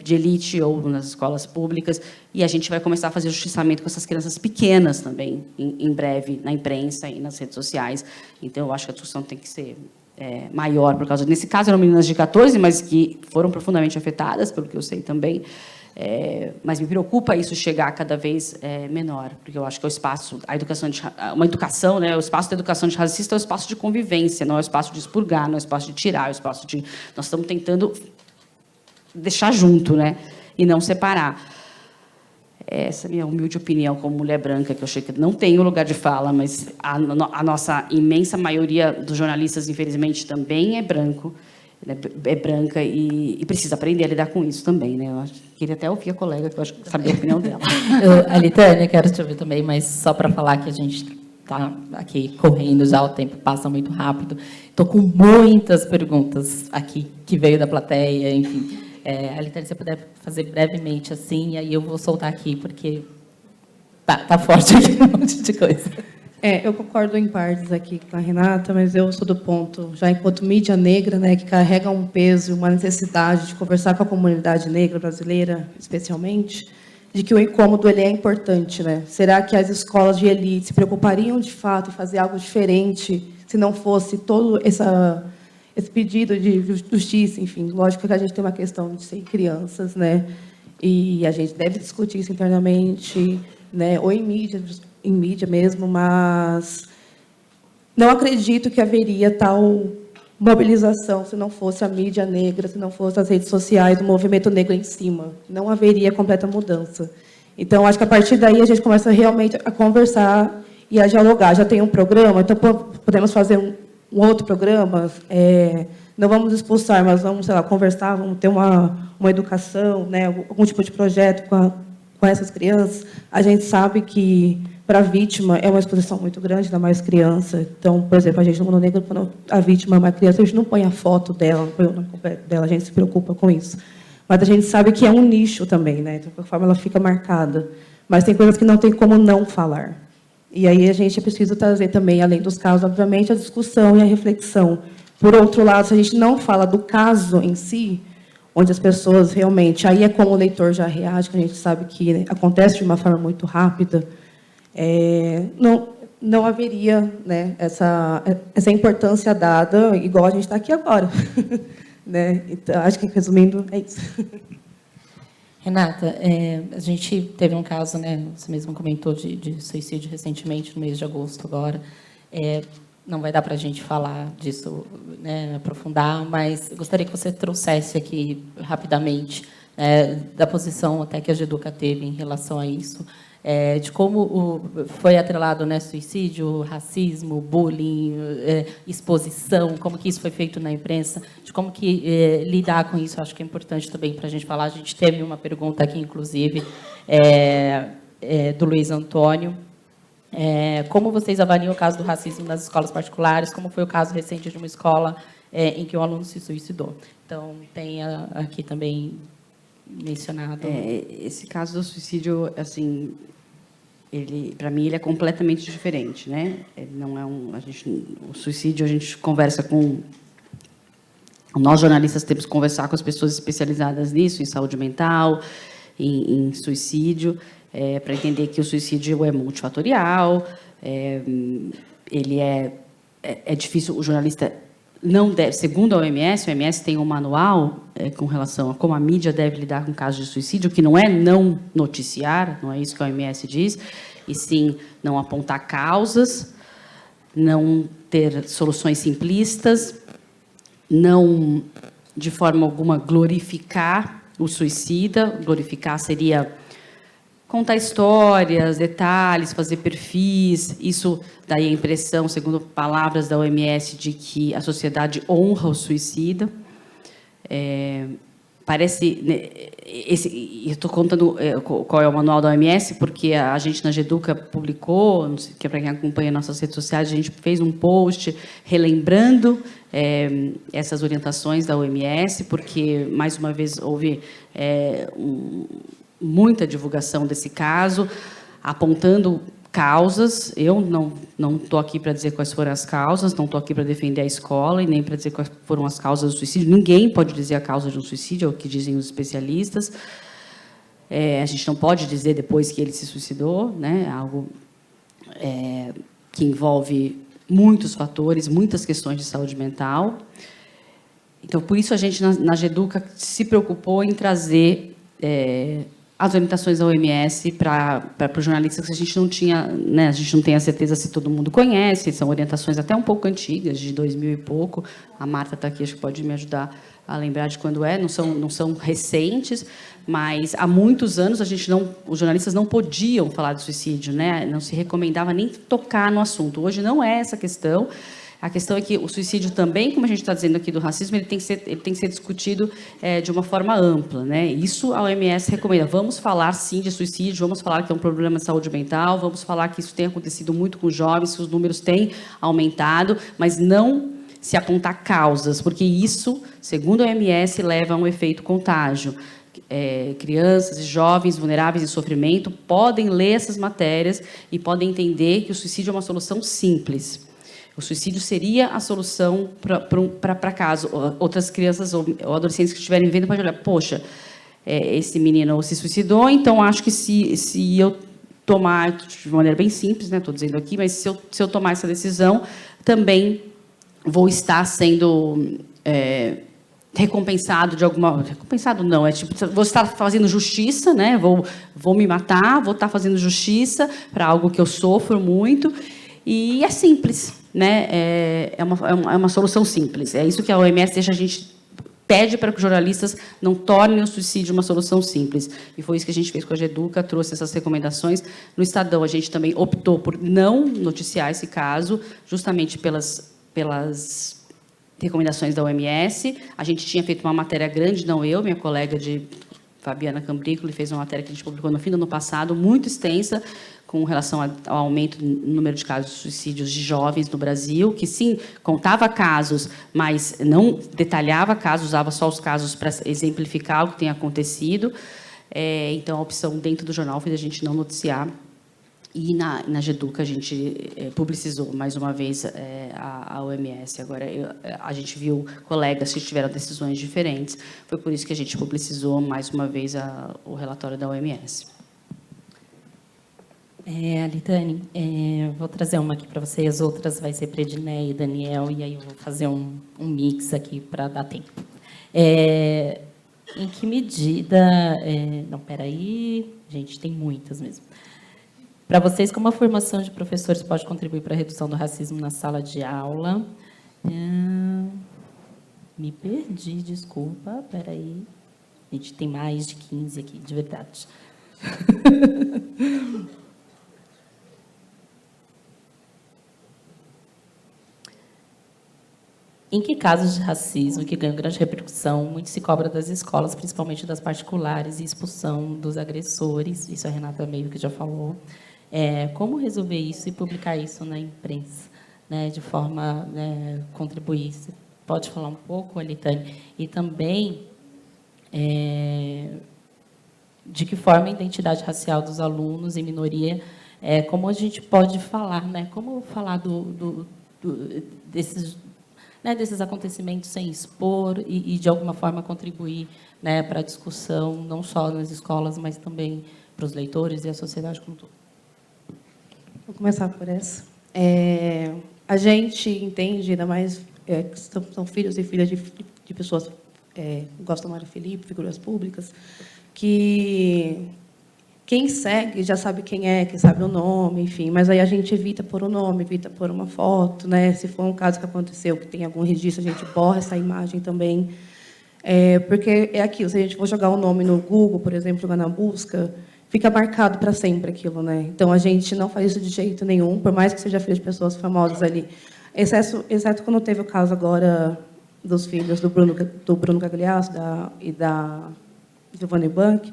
de elite ou nas escolas públicas, e a gente vai começar a fazer justiçamento com essas crianças pequenas também, em breve, na imprensa e nas redes sociais. Então, eu acho que a discussão tem que ser maior, por causa... Nesse caso, eram meninas de 14, mas que foram profundamente afetadas, pelo que eu sei também, mas me preocupa isso chegar cada vez menor, porque eu acho que o espaço, uma educação, né, o espaço da educação antirracista é o espaço de convivência, não é o espaço de expurgar, não é o espaço de tirar, é o espaço de... Nós estamos tentando deixar junto, né, e não separar. Essa é a minha humilde opinião como mulher branca, que eu achei que não tenho lugar de fala, mas a nossa imensa maioria dos jornalistas, infelizmente, também é branco, é branca, e precisa aprender a lidar com isso também, né? Eu queria até ouvir a colega, que eu acho que sabia a opinião dela. Alitânia, quero te ouvir também, mas só para falar que a gente está aqui correndo já, o tempo passa muito rápido. Estou com muitas perguntas aqui, que veio da plateia, enfim. Alitânia, se você puder fazer brevemente assim, e aí eu vou soltar aqui, porque tá forte aqui um monte de coisa. Eu concordo em partes aqui com a Renata, mas eu sou do ponto, já enquanto mídia negra, né, que carrega um peso e uma necessidade de conversar com a comunidade negra brasileira, especialmente, de que o incômodo ele é importante, né? Será que as escolas de elite se preocupariam de fato em fazer algo diferente se não fosse todo esse pedido de justiça, enfim, lógico que a gente tem uma questão de ser crianças, né? E a gente deve discutir isso internamente, né? Ou em mídia mesmo, mas não acredito que haveria tal mobilização se não fosse a mídia negra, se não fosse as redes sociais, o movimento negro em cima. Não haveria completa mudança. Então, acho que a partir daí a gente começa realmente a conversar e a dialogar. Já tem um programa, então podemos fazer um outro programa. Não vamos expulsar, mas vamos, sei lá, conversar, vamos ter uma educação, né, algum tipo de projeto com essas crianças. A gente sabe que, para a vítima, é uma exposição muito grande, ainda mais criança. Então, por exemplo, a gente no Mundo Negro, quando a vítima é uma criança, a gente não põe a foto dela, não põe o nome completo dela, a gente se preocupa com isso. Mas a gente sabe que é um nicho também, né? De qualquer forma, ela fica marcada. Mas tem coisas que não tem como não falar. E aí a gente precisa trazer também, além dos casos, obviamente, a discussão e a reflexão. Por outro lado, se a gente não fala do caso em si, onde as pessoas realmente... Aí é como o leitor já reage, que a gente sabe que, né, acontece de uma forma muito rápida, não haveria, né, essa importância dada, igual a gente está aqui agora. Né? Então, acho que, resumindo, é isso. Renata, a gente teve um caso, né, você mesmo comentou, de suicídio recentemente, no mês de agosto agora. Não vai dar para a gente falar disso, né, aprofundar, mas eu gostaria que você trouxesse aqui, rapidamente, da posição até que a Geduca teve em relação a isso, de como foi atrelado, né, suicídio, racismo, bullying, exposição, como que isso foi feito na imprensa, de como que lidar com isso, acho que é importante também para a gente falar. A gente teve uma pergunta aqui, inclusive, do Luiz Antônio. Como vocês avaliam o caso do racismo nas escolas particulares? Como foi o caso recente de uma escola em que um aluno se suicidou? Então, tem aqui também mencionado. Esse caso do suicídio, assim, para mim, ele é completamente diferente, né? Ele não é o suicídio, a gente conversa com... Nós, jornalistas, temos que conversar com as pessoas especializadas nisso, em saúde mental, em suicídio, para entender que o suicídio é multifatorial, ele é difícil, o jornalista não deve, segundo a OMS tem um manual com relação a como a mídia deve lidar com casos de suicídio, que não é não noticiar, não é isso que a OMS diz, e sim não apontar causas, não ter soluções simplistas, não, de forma alguma, glorificar o suicida. Glorificar seria contar histórias, detalhes, fazer perfis. Isso daí a impressão, segundo palavras da OMS, de que a sociedade honra o suicida. Parece... estou contando qual é o manual da OMS, porque a gente, na Geduca, publicou, não sei, que é para quem acompanha nossas redes sociais, a gente fez um post relembrando essas orientações da OMS, porque, mais uma vez, houve muita divulgação desse caso, apontando causas. Eu não estou aqui para dizer quais foram as causas, não estou aqui para defender a escola e nem para dizer quais foram as causas do suicídio. Ninguém pode dizer a causa de um suicídio, é o que dizem os especialistas. A gente não pode dizer depois que ele se suicidou, né? Algo que envolve muitos fatores, muitas questões de saúde mental. Então, por isso, a gente, na Geduca, se preocupou em trazer as orientações da OMS para os jornalistas, que a gente não tinha, né, a gente não tem a certeza se todo mundo conhece, são orientações até um pouco antigas, de 2000 e pouco. A Marta está aqui, acho que pode me ajudar a lembrar de quando não são recentes, mas há muitos anos os jornalistas não podiam falar de suicídio, né? Não se recomendava nem tocar no assunto. Hoje não é essa a questão. A questão é que o suicídio também, como a gente está dizendo aqui do racismo, ele tem que ser discutido de uma forma ampla, né? Isso a OMS recomenda. Vamos falar, sim, de suicídio, vamos falar que é um problema de saúde mental, vamos falar que isso tem acontecido muito com jovens, que os números têm aumentado, mas não se apontar causas, porque isso, segundo a OMS, leva a um efeito contágio. Crianças e jovens vulneráveis em sofrimento podem ler essas matérias e podem entender que o suicídio é uma solução simples. O suicídio seria a solução para caso. Outras crianças ou adolescentes que estiverem vendo podem olhar, poxa, esse menino se suicidou, então acho que se eu tomar, de maneira bem simples, né, estou dizendo aqui, mas se eu tomar essa decisão, também vou estar sendo recompensado de alguma... Recompensado não, vou estar fazendo justiça, né, vou me matar, vou estar fazendo justiça para algo que eu sofro muito, e é simples. né, é uma solução simples. É isso que a OMS deixa a gente pede para que os jornalistas não tornem o suicídio uma solução simples. E foi isso que a gente fez com a GEDUCA, trouxe essas recomendações. No Estadão, a gente também optou por não noticiar esse caso, justamente pelas recomendações da OMS. A gente tinha feito uma matéria grande, não eu, minha colega Fabiana Cambricoli, fez uma matéria que a gente publicou no fim do ano passado, muito extensa, com relação ao aumento no número de casos de suicídios de jovens no Brasil, que, sim, contava casos, mas não detalhava casos, usava só os casos para exemplificar o que tem acontecido. Então, a opção dentro do jornal foi a gente não noticiar. E na GEDUCA a gente publicizou, mais uma vez, a OMS. Agora, a gente viu colegas que tiveram decisões diferentes. Foi por isso que a gente publicizou, mais uma vez, o relatório da OMS. Alitane, vou trazer uma aqui para você, as outras vai ser para Ednei e Daniel, e aí eu vou fazer um mix aqui para dar tempo. Em que medida... não, peraí, gente, tem muitas mesmo. Para vocês, como a formação de professores pode contribuir para a redução do racismo na sala de aula? Me perdi, desculpa, peraí. Gente, tem mais de 15 aqui, de verdade. Em que casos de racismo, que ganham grande repercussão, muito se cobra das escolas, principalmente das particulares, e expulsão dos agressores, isso a Renata meio que já falou. Como resolver isso e publicar isso na imprensa, né, de forma a contribuir? Você pode falar um pouco, Alitane? E também, de que forma a identidade racial dos alunos em minoria, como a gente pode falar, né, como falar desses acontecimentos sem expor e, de alguma forma, contribuir, né, para a discussão, não só nas escolas, mas também para os leitores e a sociedade como um todo. Vou começar por essa. A gente entende, ainda mais que são filhos e filhas de pessoas, gosto da Mara Felipe, figuras públicas, que quem segue já sabe quem é, quem sabe o nome, enfim, mas aí a gente evita pôr o nome, evita pôr uma foto, né? Se for um caso que aconteceu, que tem algum registro, a gente borra essa imagem também. Porque é aquilo, se a gente for jogar o nome no Google, por exemplo, jogar na busca, fica marcado para sempre aquilo, né? Então, a gente não faz isso de jeito nenhum, por mais que seja filho de pessoas famosas ali. Exceto quando teve o caso agora dos filhos do Bruno Gagliasso e da Giovanni Bank,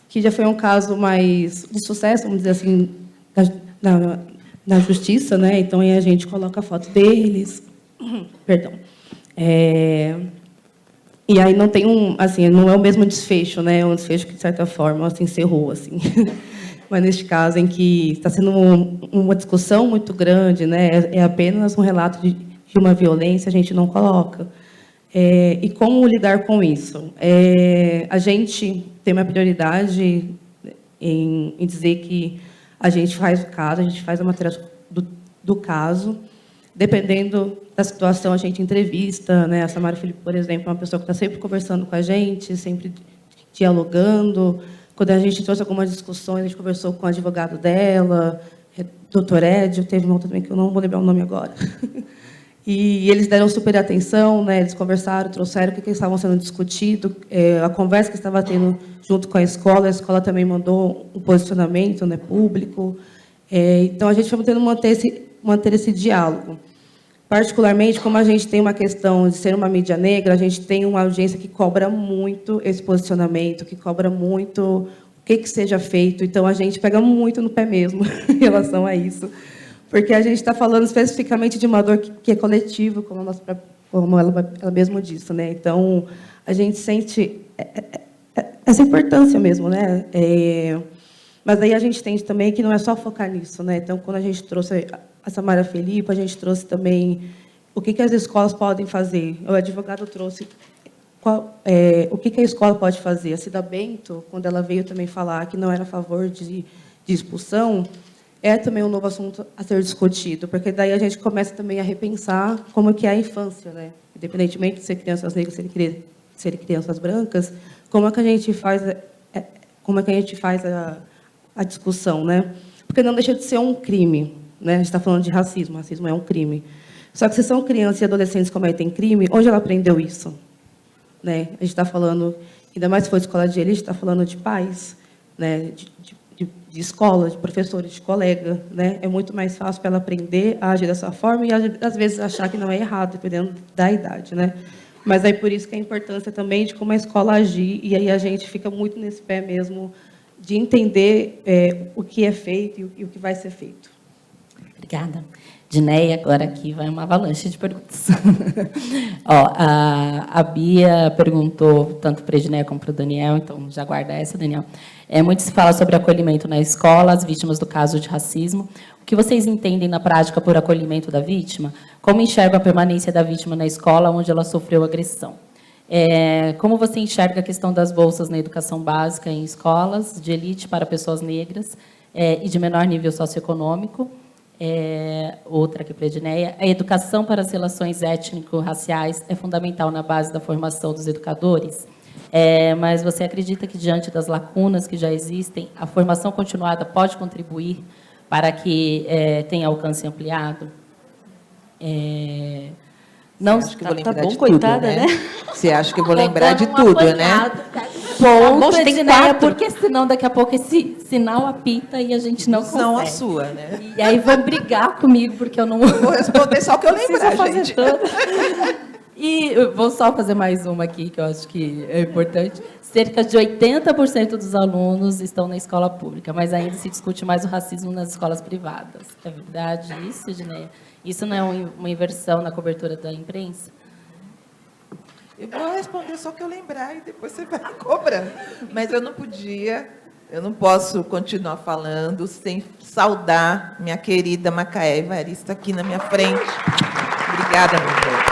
que já foi um caso mais de sucesso, vamos dizer assim, na justiça, né? Então, aí a gente coloca a foto deles. Perdão. E aí não tem assim, não é o mesmo desfecho, né? É um desfecho que, de certa forma, se encerrou, assim. Mas, neste caso, em que está sendo uma discussão muito grande, né? É apenas um relato de uma violência, a gente não coloca. E como lidar com isso? A gente tem uma prioridade em dizer que a gente faz o caso, a gente faz a matéria do caso. Dependendo da situação, a gente entrevista, né? A Samara Felipe, por exemplo, é uma pessoa que está sempre conversando com a gente, sempre dialogando. Quando a gente trouxe algumas discussões, a gente conversou com o advogado dela, doutor Edio, teve uma outra também que eu não vou lembrar o nome agora. E eles deram super atenção, né? Eles conversaram, trouxeram o que estavam sendo discutido, a conversa que estava tendo junto com a escola também mandou um posicionamento, né, público. Então, a gente vai tentando manter esse diálogo. Particularmente, como a gente tem uma questão de ser uma mídia negra, a gente tem uma audiência que cobra muito esse posicionamento, que cobra muito o que seja feito. Então, a gente pega muito no pé mesmo em relação a isso. Porque a gente está falando especificamente de uma dor que é coletiva, como ela mesma disse, né? Então, a gente sente essa importância mesmo, né? Mas aí a gente entende também que não é só focar nisso, né? Então, quando a gente trouxe a Samara Felipe, a gente trouxe também o que as escolas podem fazer. O advogado trouxe o que a escola pode fazer. A Cida Bento, quando ela veio também falar que não era a favor de expulsão, é também um novo assunto a ser discutido, porque daí a gente começa também a repensar como que é a infância, né? Independentemente de ser crianças negras, ser crianças brancas, como é que a gente faz a discussão, né? Porque não deixa de ser um crime, né? A gente está falando de racismo. Racismo é um crime. Só que se são crianças e adolescentes que cometem crime, onde ela aprendeu isso? Né? A gente está falando, ainda mais se for escola de elite, está falando de pais, né? De escola, de professores, de colega. Né? É muito mais fácil para ela aprender a agir dessa forma e, às vezes, achar que não é errado, dependendo da idade. Né? Mas aí por isso que a importância também de como a escola agir, e aí a gente fica muito nesse pé mesmo de entender o que é feito e o que vai ser feito. Obrigada. Dineia, agora aqui vai uma avalanche de perguntas. Ó, a Bia perguntou tanto para a Dineia como para o Daniel, então já guarda essa, Daniel. Muito se fala sobre acolhimento na escola, as vítimas do caso de racismo. O que vocês entendem na prática por acolhimento da vítima? Como enxergam a permanência da vítima na escola onde ela sofreu agressão? Como você enxerga a questão das bolsas na educação básica em escolas de elite para pessoas negras e de menor nível socioeconômico? Outra aqui para a Edneia. A educação para as relações étnico-raciais é fundamental na base da formação dos educadores? Mas você acredita que, diante das lacunas que já existem, a formação continuada pode contribuir para que tenha alcance ampliado? Não, acho que vou lembrar bom, de coitada, tudo, né? né? Você acha que eu vou lembrar de tudo, né? Ponto, tem Edneia, 4. porque senão daqui a pouco esse sinal apita e a gente não consegue. Não a sua, né? E aí vão brigar comigo, porque eu não Vou responder só o que eu lembrar, fazer gente. todas. E eu vou só fazer mais uma aqui, que eu acho que é importante. Cerca de 80% dos alunos estão na escola pública, mas ainda se discute mais o racismo nas escolas privadas. É verdade isso, Edneia? Isso não é uma inversão na cobertura da imprensa? Eu vou responder só o que eu lembrar e depois você vai me cobrando. Mas eu não posso continuar falando sem saudar minha querida Macaé Evarista aqui na minha frente. Obrigada, meu Deus.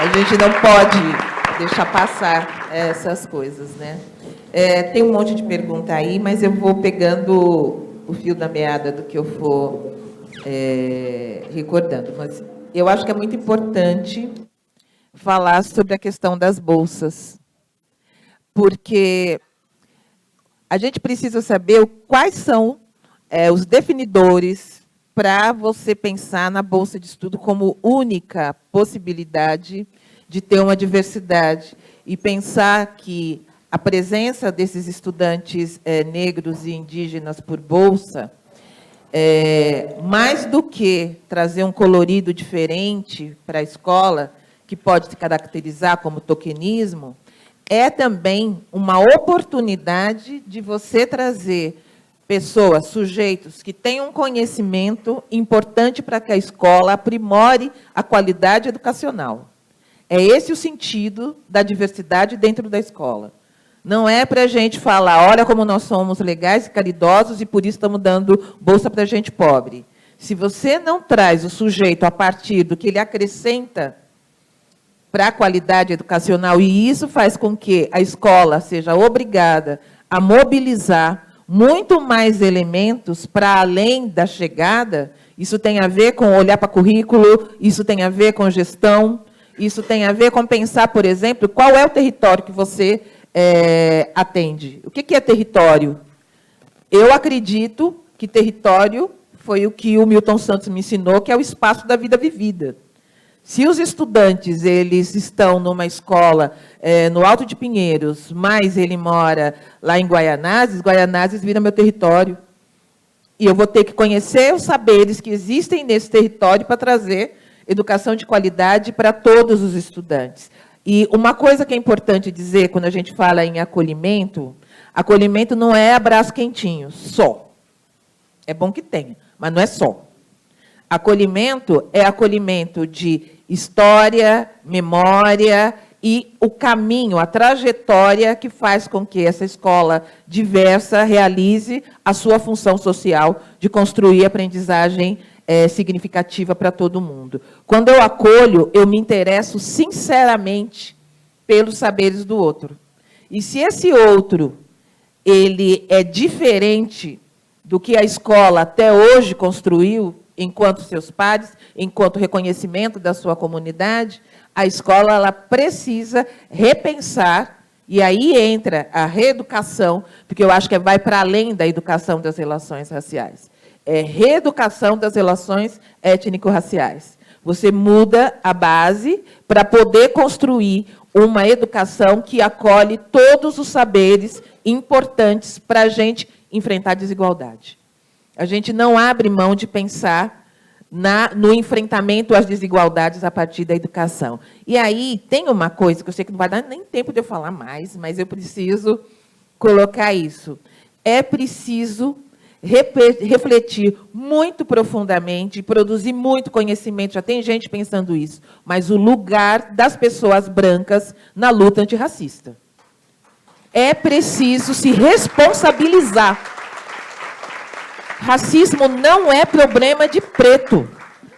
A gente não pode deixar passar essas coisas, né? Tem um monte de pergunta aí, mas eu vou pegando o fio da meada do que eu for recordando. Mas eu acho que é muito importante falar sobre a questão das bolsas, porque a gente precisa saber quais são os definidores para você pensar na bolsa de estudo como única possibilidade de ter uma diversidade e pensar que a presença desses estudantes negros e indígenas por bolsa, mais do que trazer um colorido diferente para a escola, que pode se caracterizar como tokenismo, é também uma oportunidade de você trazer pessoas, sujeitos que tenham um conhecimento importante para que a escola aprimore a qualidade educacional. É esse o sentido da diversidade dentro da escola. Não é para a gente falar, olha como nós somos legais e caridosos e por isso estamos dando bolsa para gente pobre. Se você não traz o sujeito a partir do que ele acrescenta para a qualidade educacional, e isso faz com que a escola seja obrigada a mobilizar muito mais elementos para além da chegada, isso tem a ver com olhar para currículo, isso tem a ver com gestão, isso tem a ver com pensar, por exemplo, qual é o território que você atende. O que é território? Eu acredito que território foi o que o Milton Santos me ensinou, que é o espaço da vida vivida. Se os estudantes eles estão numa escola no Alto de Pinheiros, mas ele mora lá em Guaianazes, Guaianazes vira meu território. E eu vou ter que conhecer os saberes que existem nesse território para trazer educação de qualidade para todos os estudantes. E uma coisa que é importante dizer quando a gente fala em acolhimento, acolhimento não é abraço quentinho, só. É bom que tenha, mas não é só. Acolhimento é acolhimento de história, memória e o caminho, a trajetória que faz com que essa escola diversa realize a sua função social de construir aprendizagem significativa para todo mundo. Quando eu acolho, eu me interesso sinceramente pelos saberes do outro. E se esse outro ele é diferente do que a escola até hoje construiu, enquanto seus pares, enquanto reconhecimento da sua comunidade, a escola ela precisa repensar, e aí entra a reeducação, porque eu acho que vai para além da educação das relações raciais. é reeducação das relações étnico-raciais. Você muda a base para poder construir uma educação que acolhe todos os saberes importantes para a gente enfrentar a desigualdade. A gente não abre mão de pensar no enfrentamento às desigualdades a partir da educação. E aí tem uma coisa que eu sei que não vai dar nem tempo de eu falar mais, mas eu preciso colocar isso. É preciso refletir muito profundamente, produzir muito conhecimento, já tem gente pensando isso, mas o lugar das pessoas brancas na luta antirracista. É preciso se responsabilizar. Racismo não é problema de preto.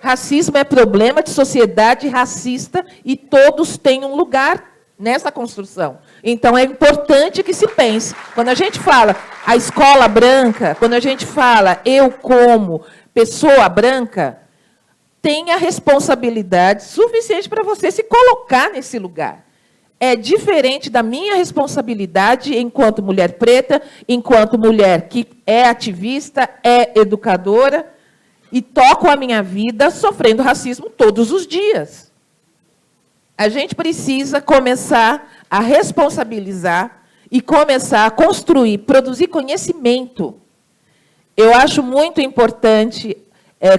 Racismo é problema de sociedade racista e todos têm um lugar nessa construção. Então, é importante que se pense. Quando a gente fala a escola branca, quando a gente fala eu como pessoa branca, tenha responsabilidade suficiente para você se colocar nesse lugar. É diferente da minha responsabilidade enquanto mulher preta, enquanto mulher que é ativista, é educadora e toco a minha vida sofrendo racismo todos os dias. A gente precisa começar a responsabilizar e começar a construir, produzir conhecimento. Eu acho muito importante,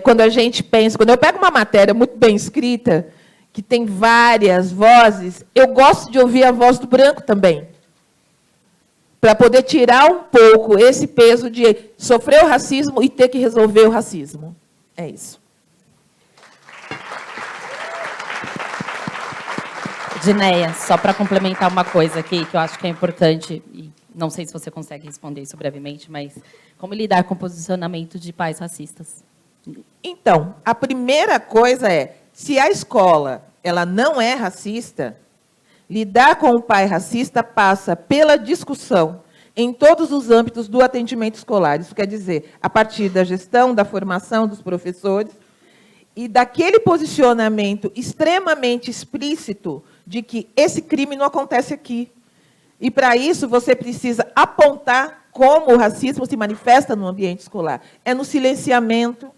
quando a gente pensa, quando eu pego uma matéria muito bem escrita, que tem várias vozes, eu gosto de ouvir a voz do branco também, para poder tirar um pouco esse peso de sofrer o racismo e ter que resolver o racismo. É isso. Dineia, só para complementar uma coisa aqui, que eu acho que é importante, e não sei se você consegue responder isso brevemente, mas como lidar com o posicionamento de pais racistas? Então, a primeira coisa é, se a escola ela não é racista, lidar com o pai racista passa pela discussão em todos os âmbitos do atendimento escolar. Isso quer dizer, a partir da gestão, da formação dos professores e daquele posicionamento extremamente explícito de que esse crime não acontece aqui. E, para isso, você precisa apontar como o racismo se manifesta no ambiente escolar. É no silenciamento.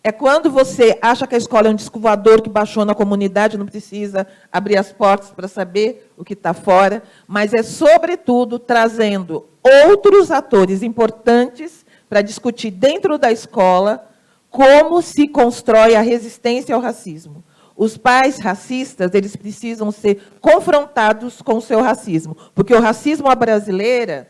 É quando você acha que a escola é um disco voador que baixou na comunidade, não precisa abrir as portas para saber o que está fora, mas é, sobretudo, trazendo outros atores importantes para discutir dentro da escola como se constrói a resistência ao racismo. Os pais racistas, eles precisam ser confrontados com o seu racismo, porque o racismo à brasileira,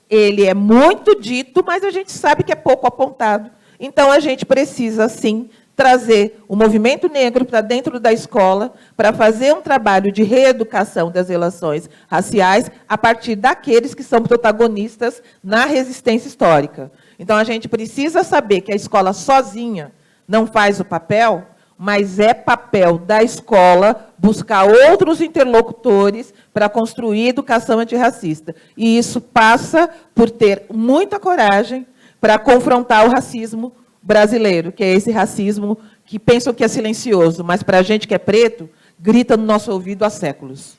ele é muito dito, mas a gente sabe que é pouco apontado. Então, a gente precisa, sim, trazer o movimento negro para dentro da escola, para fazer um trabalho de reeducação das relações raciais a partir daqueles que são protagonistas na resistência histórica. Então, a gente precisa saber que a escola sozinha não faz o papel, mas é papel da escola buscar outros interlocutores para construir educação antirracista. E isso passa por ter muita coragem para confrontar o racismo brasileiro, que é esse racismo que pensam que é silencioso, mas, para a gente que é preto, grita no nosso ouvido há séculos.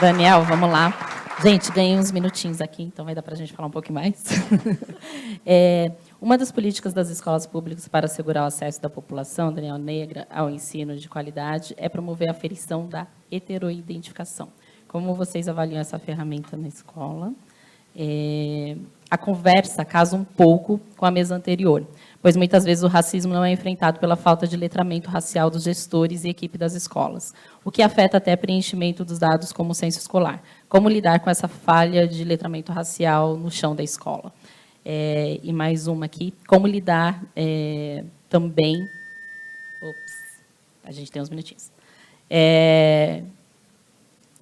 Daniel, vamos lá. Gente, ganhei uns minutinhos aqui, então vai dar para a gente falar um pouquinho mais. Uma das políticas das escolas públicas para assegurar o acesso da população, Daniel, negra ao ensino de qualidade é promover a aferição da heteroidentificação. Como vocês avaliam essa ferramenta na escola? A conversa casa um pouco com a mesa anterior, pois muitas vezes o racismo não é enfrentado pela falta de letramento racial dos gestores e equipe das escolas, o que afeta até preenchimento dos dados como o censo escolar. Como lidar com essa falha de letramento racial no chão da escola? E mais uma aqui, como lidar também... Ops, a gente tem uns minutinhos.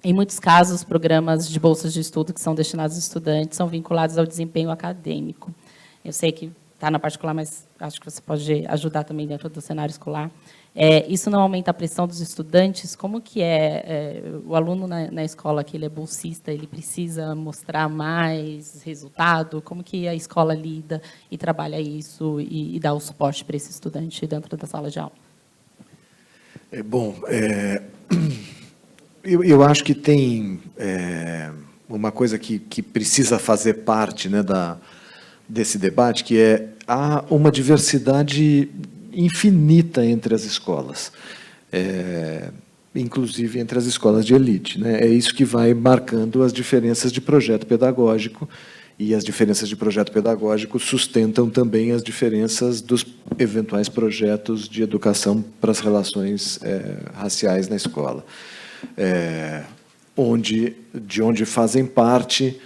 Em muitos casos, programas de bolsas de estudo que são destinados aos estudantes são vinculados ao desempenho acadêmico. Eu sei que está na particular, mas acho que você pode ajudar também dentro do cenário escolar. Isso não aumenta a pressão dos estudantes? Como que o aluno na escola, que ele é bolsista, ele precisa mostrar mais resultado? Como que a escola lida e trabalha isso e dá o suporte para esse estudante dentro da sala de aula? Eu acho que tem uma coisa que precisa fazer parte, né, desse debate, que há uma diversidade infinita entre as escolas, inclusive entre as escolas de elite, né? É isso que vai marcando as diferenças de projeto pedagógico, e as diferenças de projeto pedagógico sustentam também as diferenças dos eventuais projetos de educação para as relações raciais na escola, de onde fazem parte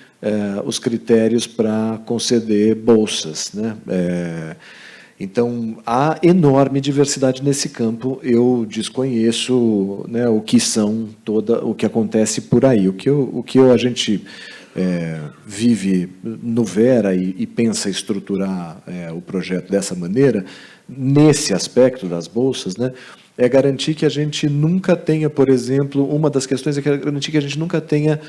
os critérios para conceder bolsas, né? Então, há enorme diversidade nesse campo. Eu desconheço, né, o que acontece por aí. O que a gente vive no Vera e pensa estruturar o projeto dessa maneira, nesse aspecto das bolsas, né, é garantir que a gente nunca tenha, por exemplo, uma das questões é garantir que a gente nunca tenha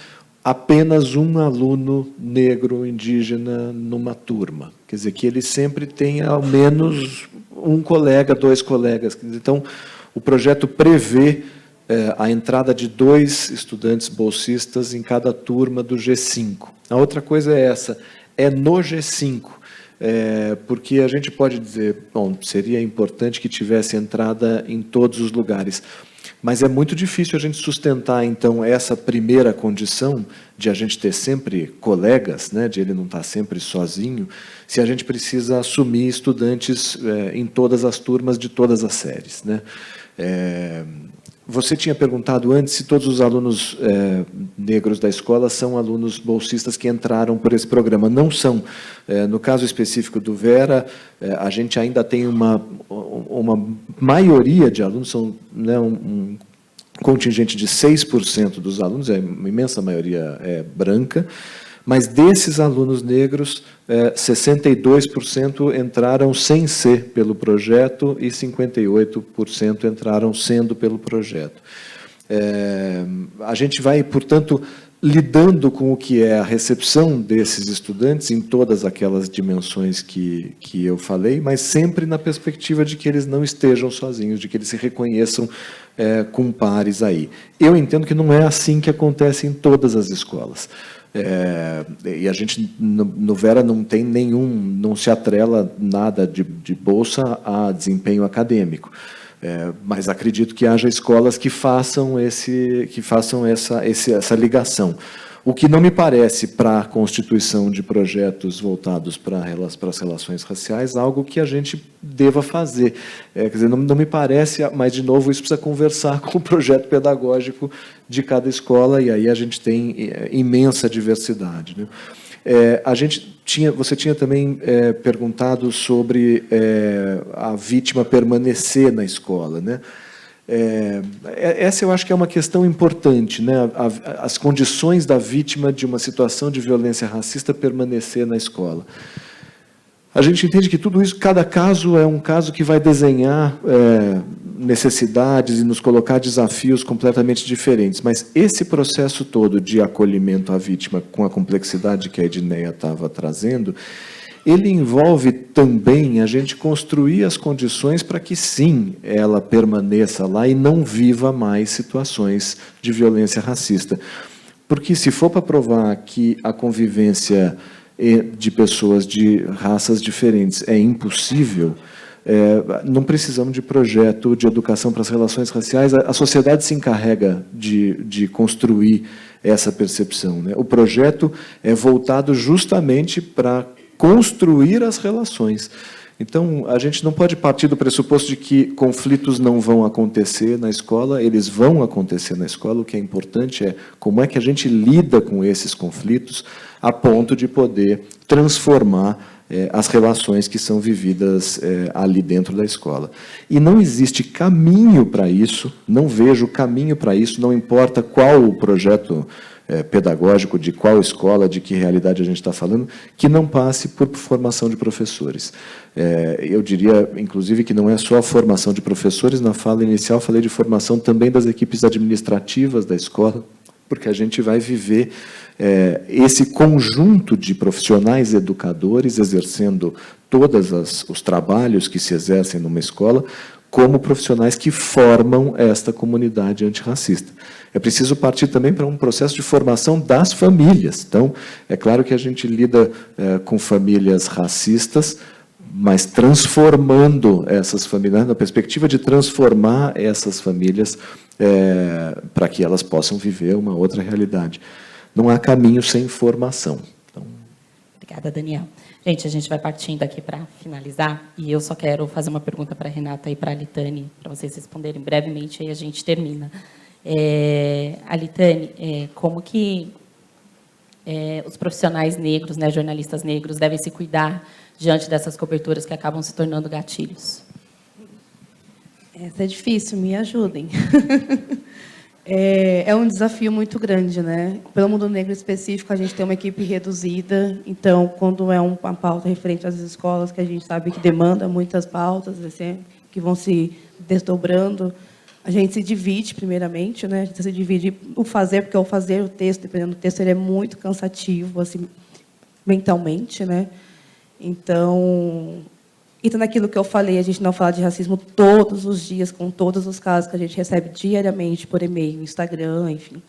apenas um aluno negro indígena numa turma. Quer dizer, que ele sempre tenha ao menos um colega, 2 colegas. Então, o projeto prevê a entrada de 2 estudantes bolsistas em cada turma do G5. A outra coisa é no G5, porque a gente pode dizer, bom, seria importante que tivesse entrada em todos os lugares, mas é muito difícil a gente sustentar, então, essa primeira condição de a gente ter sempre colegas, né, de ele não estar sempre sozinho, se a gente precisa assumir estudantes em todas as turmas de todas as séries, né? Você tinha perguntado antes se todos os alunos negros da escola são alunos bolsistas que entraram por esse programa. Não são. No caso específico do Vera, a gente ainda tem uma maioria de alunos, são, né, um contingente de 6% dos alunos, uma imensa maioria é branca, mas desses alunos negros, 62% entraram sem ser pelo projeto e 58% entraram sendo pelo projeto. A gente vai, portanto, lidando com o que é a recepção desses estudantes em todas aquelas dimensões que eu falei, mas sempre na perspectiva de que eles não estejam sozinhos, de que eles se reconheçam com pares aí. Eu entendo que não é assim que acontece em todas as escolas. E a gente, no Vera, não tem não se atrela nada de bolsa a desempenho acadêmico. Mas acredito que haja escolas que façam essa ligação. O que não me parece, para a constituição de projetos voltados para as relações raciais, algo que a gente deva fazer. Quer dizer, não me parece, mas, de novo, isso precisa conversar com o projeto pedagógico de cada escola, e aí a gente tem imensa diversidade, né? Você tinha também perguntado sobre a vítima permanecer na escola, né? Essa eu acho que é uma questão importante, né? As condições da vítima de uma situação de violência racista permanecer na escola. A gente entende que tudo isso, cada caso é um caso que vai desenhar necessidades e nos colocar desafios completamente diferentes, mas esse processo todo de acolhimento à vítima, com a complexidade que a Edneia estava trazendo, ele envolve também a gente construir as condições para que, sim, ela permaneça lá e não viva mais situações de violência racista. Porque, se for para provar que a convivência de pessoas de raças diferentes é impossível, não precisamos de projeto de educação para as relações raciais. A sociedade se encarrega de construir essa percepção, né? O projeto é voltado justamente para construir as relações. Então, a gente não pode partir do pressuposto de que conflitos não vão acontecer na escola, eles vão acontecer na escola. O que é importante é como é que a gente lida com esses conflitos a ponto de poder transformar as relações que são vividas ali dentro da escola. E não existe caminho para isso, não vejo caminho para isso, não importa qual o projeto pedagógico, de qual escola, de que realidade a gente está falando, que não passe por formação de professores. Eu diria, inclusive, que não é só a formação de professores. Na fala inicial, falei de formação também das equipes administrativas da escola, porque a gente vai viver esse conjunto de profissionais educadores exercendo todos os trabalhos que se exercem numa escola como profissionais que formam esta comunidade antirracista. É preciso partir também para um processo de formação das famílias. Então, é claro que a gente lida com famílias racistas, mas transformando essas famílias, na perspectiva de transformar essas famílias para que elas possam viver uma outra realidade. Não há caminho sem formação. Então... Obrigada, Daniel. Gente, a gente vai partindo aqui para finalizar, e eu só quero fazer uma pergunta para a Renata e para a Litane, para vocês responderem brevemente, aí a gente termina. Alitane, como que os profissionais negros, né, jornalistas negros, devem se cuidar diante dessas coberturas que acabam se tornando gatilhos? Essa é difícil, me ajudem. É um desafio muito grande, né? Pelo mundo negro específico, a gente tem uma equipe reduzida, então, quando é uma pauta referente às escolas, que a gente sabe que demanda muitas pautas, assim, que vão se desdobrando, a gente se divide, primeiramente, né? A gente se divide o fazer, porque o fazer, o texto, dependendo do texto, ele é muito cansativo, assim, mentalmente, né? Então, naquilo que eu falei, a gente não fala de racismo todos os dias, com todos os casos que a gente recebe diariamente por e-mail, Instagram, enfim.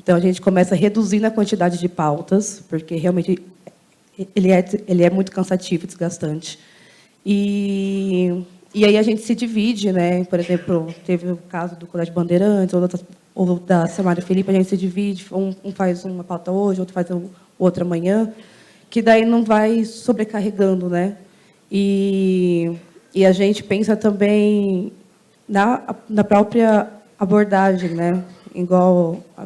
Então, a gente começa reduzindo a quantidade de pautas, porque realmente ele é muito cansativo e desgastante. E aí a gente se divide, né? Por exemplo, teve o caso do Colégio Bandeirantes, ou da Samara Felipe, a gente se divide, um faz uma pauta hoje, outro faz outra amanhã, que daí não vai sobrecarregando, né? E a gente pensa também na própria abordagem, né? Igual a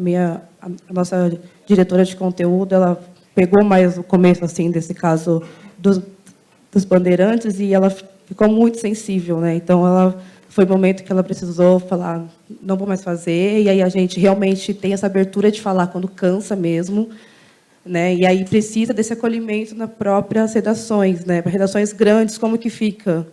nossa diretora de conteúdo, ela pegou mais o começo assim desse caso dos bandeirantes e ela ficou muito sensível, né? Então foi o momento que ela precisou falar, não vou mais fazer, e aí a gente realmente tem essa abertura de falar quando cansa mesmo, né? E aí precisa desse acolhimento nas próprias redações, né? Para redações grandes, como que fica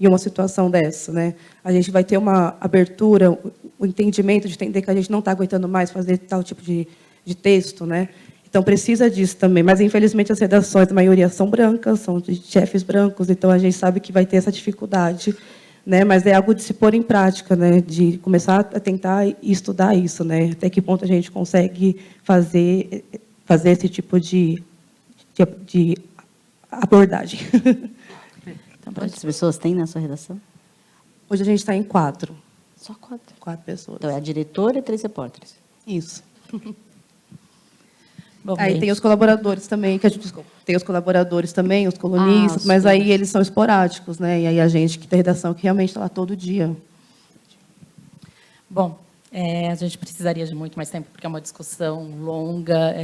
em uma situação dessa, né? A gente vai ter uma abertura, o entendimento de entender que a gente não está aguentando mais fazer tal tipo de texto, né? Então precisa disso também. Mas infelizmente as redações, a maioria são brancas, são de chefes brancos, então a gente sabe que vai ter essa dificuldade, né? Mas é algo de se pôr em prática, né? De começar a tentar estudar isso, né? Até que ponto a gente consegue fazer esse tipo de abordagem. Então, quantas pessoas tem na sua redação? Hoje a gente está em 4. Só 4. 4 pessoas. Então, é a diretora e 3 repórteres. Isso. Bom, Aí gente, tem os colaboradores também, tem os colaboradores também, os colunistas, mas sim. aí eles são esporádicos, né? E aí a gente que tem redação que realmente está lá todo dia. Bom, a gente precisaria de muito mais tempo, porque é uma discussão longa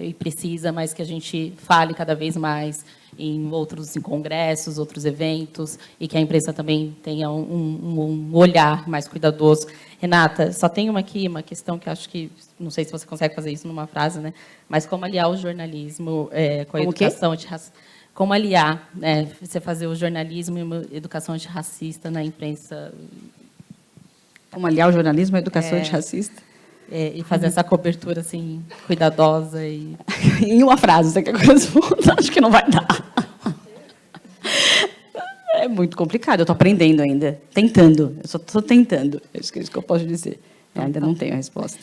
e precisa, mas que a gente fale cada vez mais em congressos, outros eventos, e que a imprensa também tenha um olhar mais cuidadoso. Renata, só tem uma questão que acho que, não sei se você consegue fazer isso numa frase, né? Mas como aliar o jornalismo com a educação antirracista? Como aliar, né, você fazer o jornalismo e uma educação antirracista na imprensa? Como aliar o jornalismo à educação antirracista? E fazer essa cobertura assim, cuidadosa e... Em uma frase, você quer que eu responda? Acho que não vai dar. É muito complicado, eu estou aprendendo ainda. Tentando, eu só estou tentando. É isso que eu posso dizer. Eu ainda não tenho a resposta.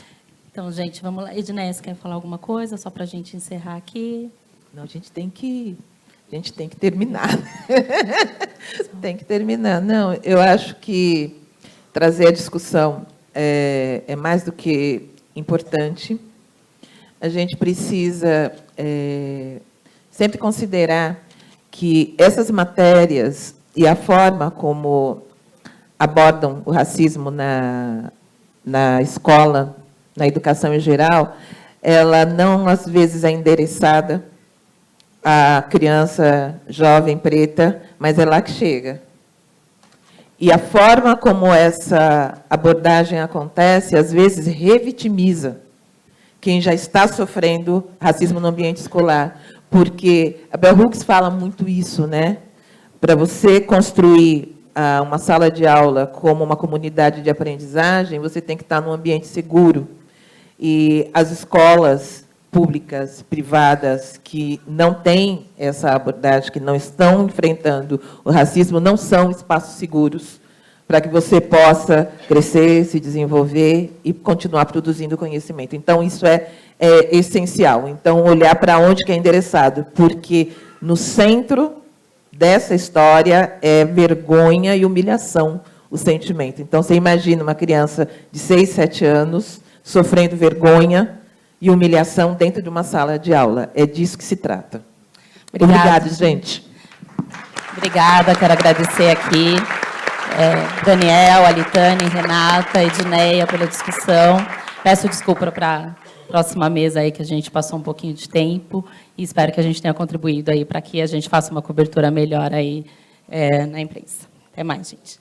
Então, gente, vamos lá. Ednés, quer falar alguma coisa, só para a gente encerrar aqui? Não, a gente tem que terminar. Tem que terminar. Não, eu acho que trazer a discussão é mais do que importante. A gente precisa sempre considerar que essas matérias e a forma como abordam o racismo na escola, na educação em geral, ela não, às vezes, é endereçada à criança jovem preta, mas é lá que chega. E a forma como essa abordagem acontece, às vezes, revitimiza quem já está sofrendo racismo no ambiente escolar. Porque a Bell Hooks fala muito isso, né? Para você construir uma sala de aula como uma comunidade de aprendizagem, você tem que estar num ambiente seguro. E as escolas públicas, privadas, que não têm essa abordagem, que não estão enfrentando o racismo, não são espaços seguros para que você possa crescer, se desenvolver e continuar produzindo conhecimento. Então, isso é essencial. Então, olhar para onde que é endereçado, porque no centro dessa história é vergonha e humilhação o sentimento. Então, você imagina uma criança de 6, 7 anos sofrendo vergonha e humilhação dentro de uma sala de aula. É disso que se trata. Obrigada, gente. Obrigada, quero agradecer aqui Daniel, Alitane, Renata, Edneia pela discussão. Peço desculpa para a próxima mesa aí que a gente passou um pouquinho de tempo e espero que a gente tenha contribuído aí para que a gente faça uma cobertura melhor aí na imprensa. Até mais, gente.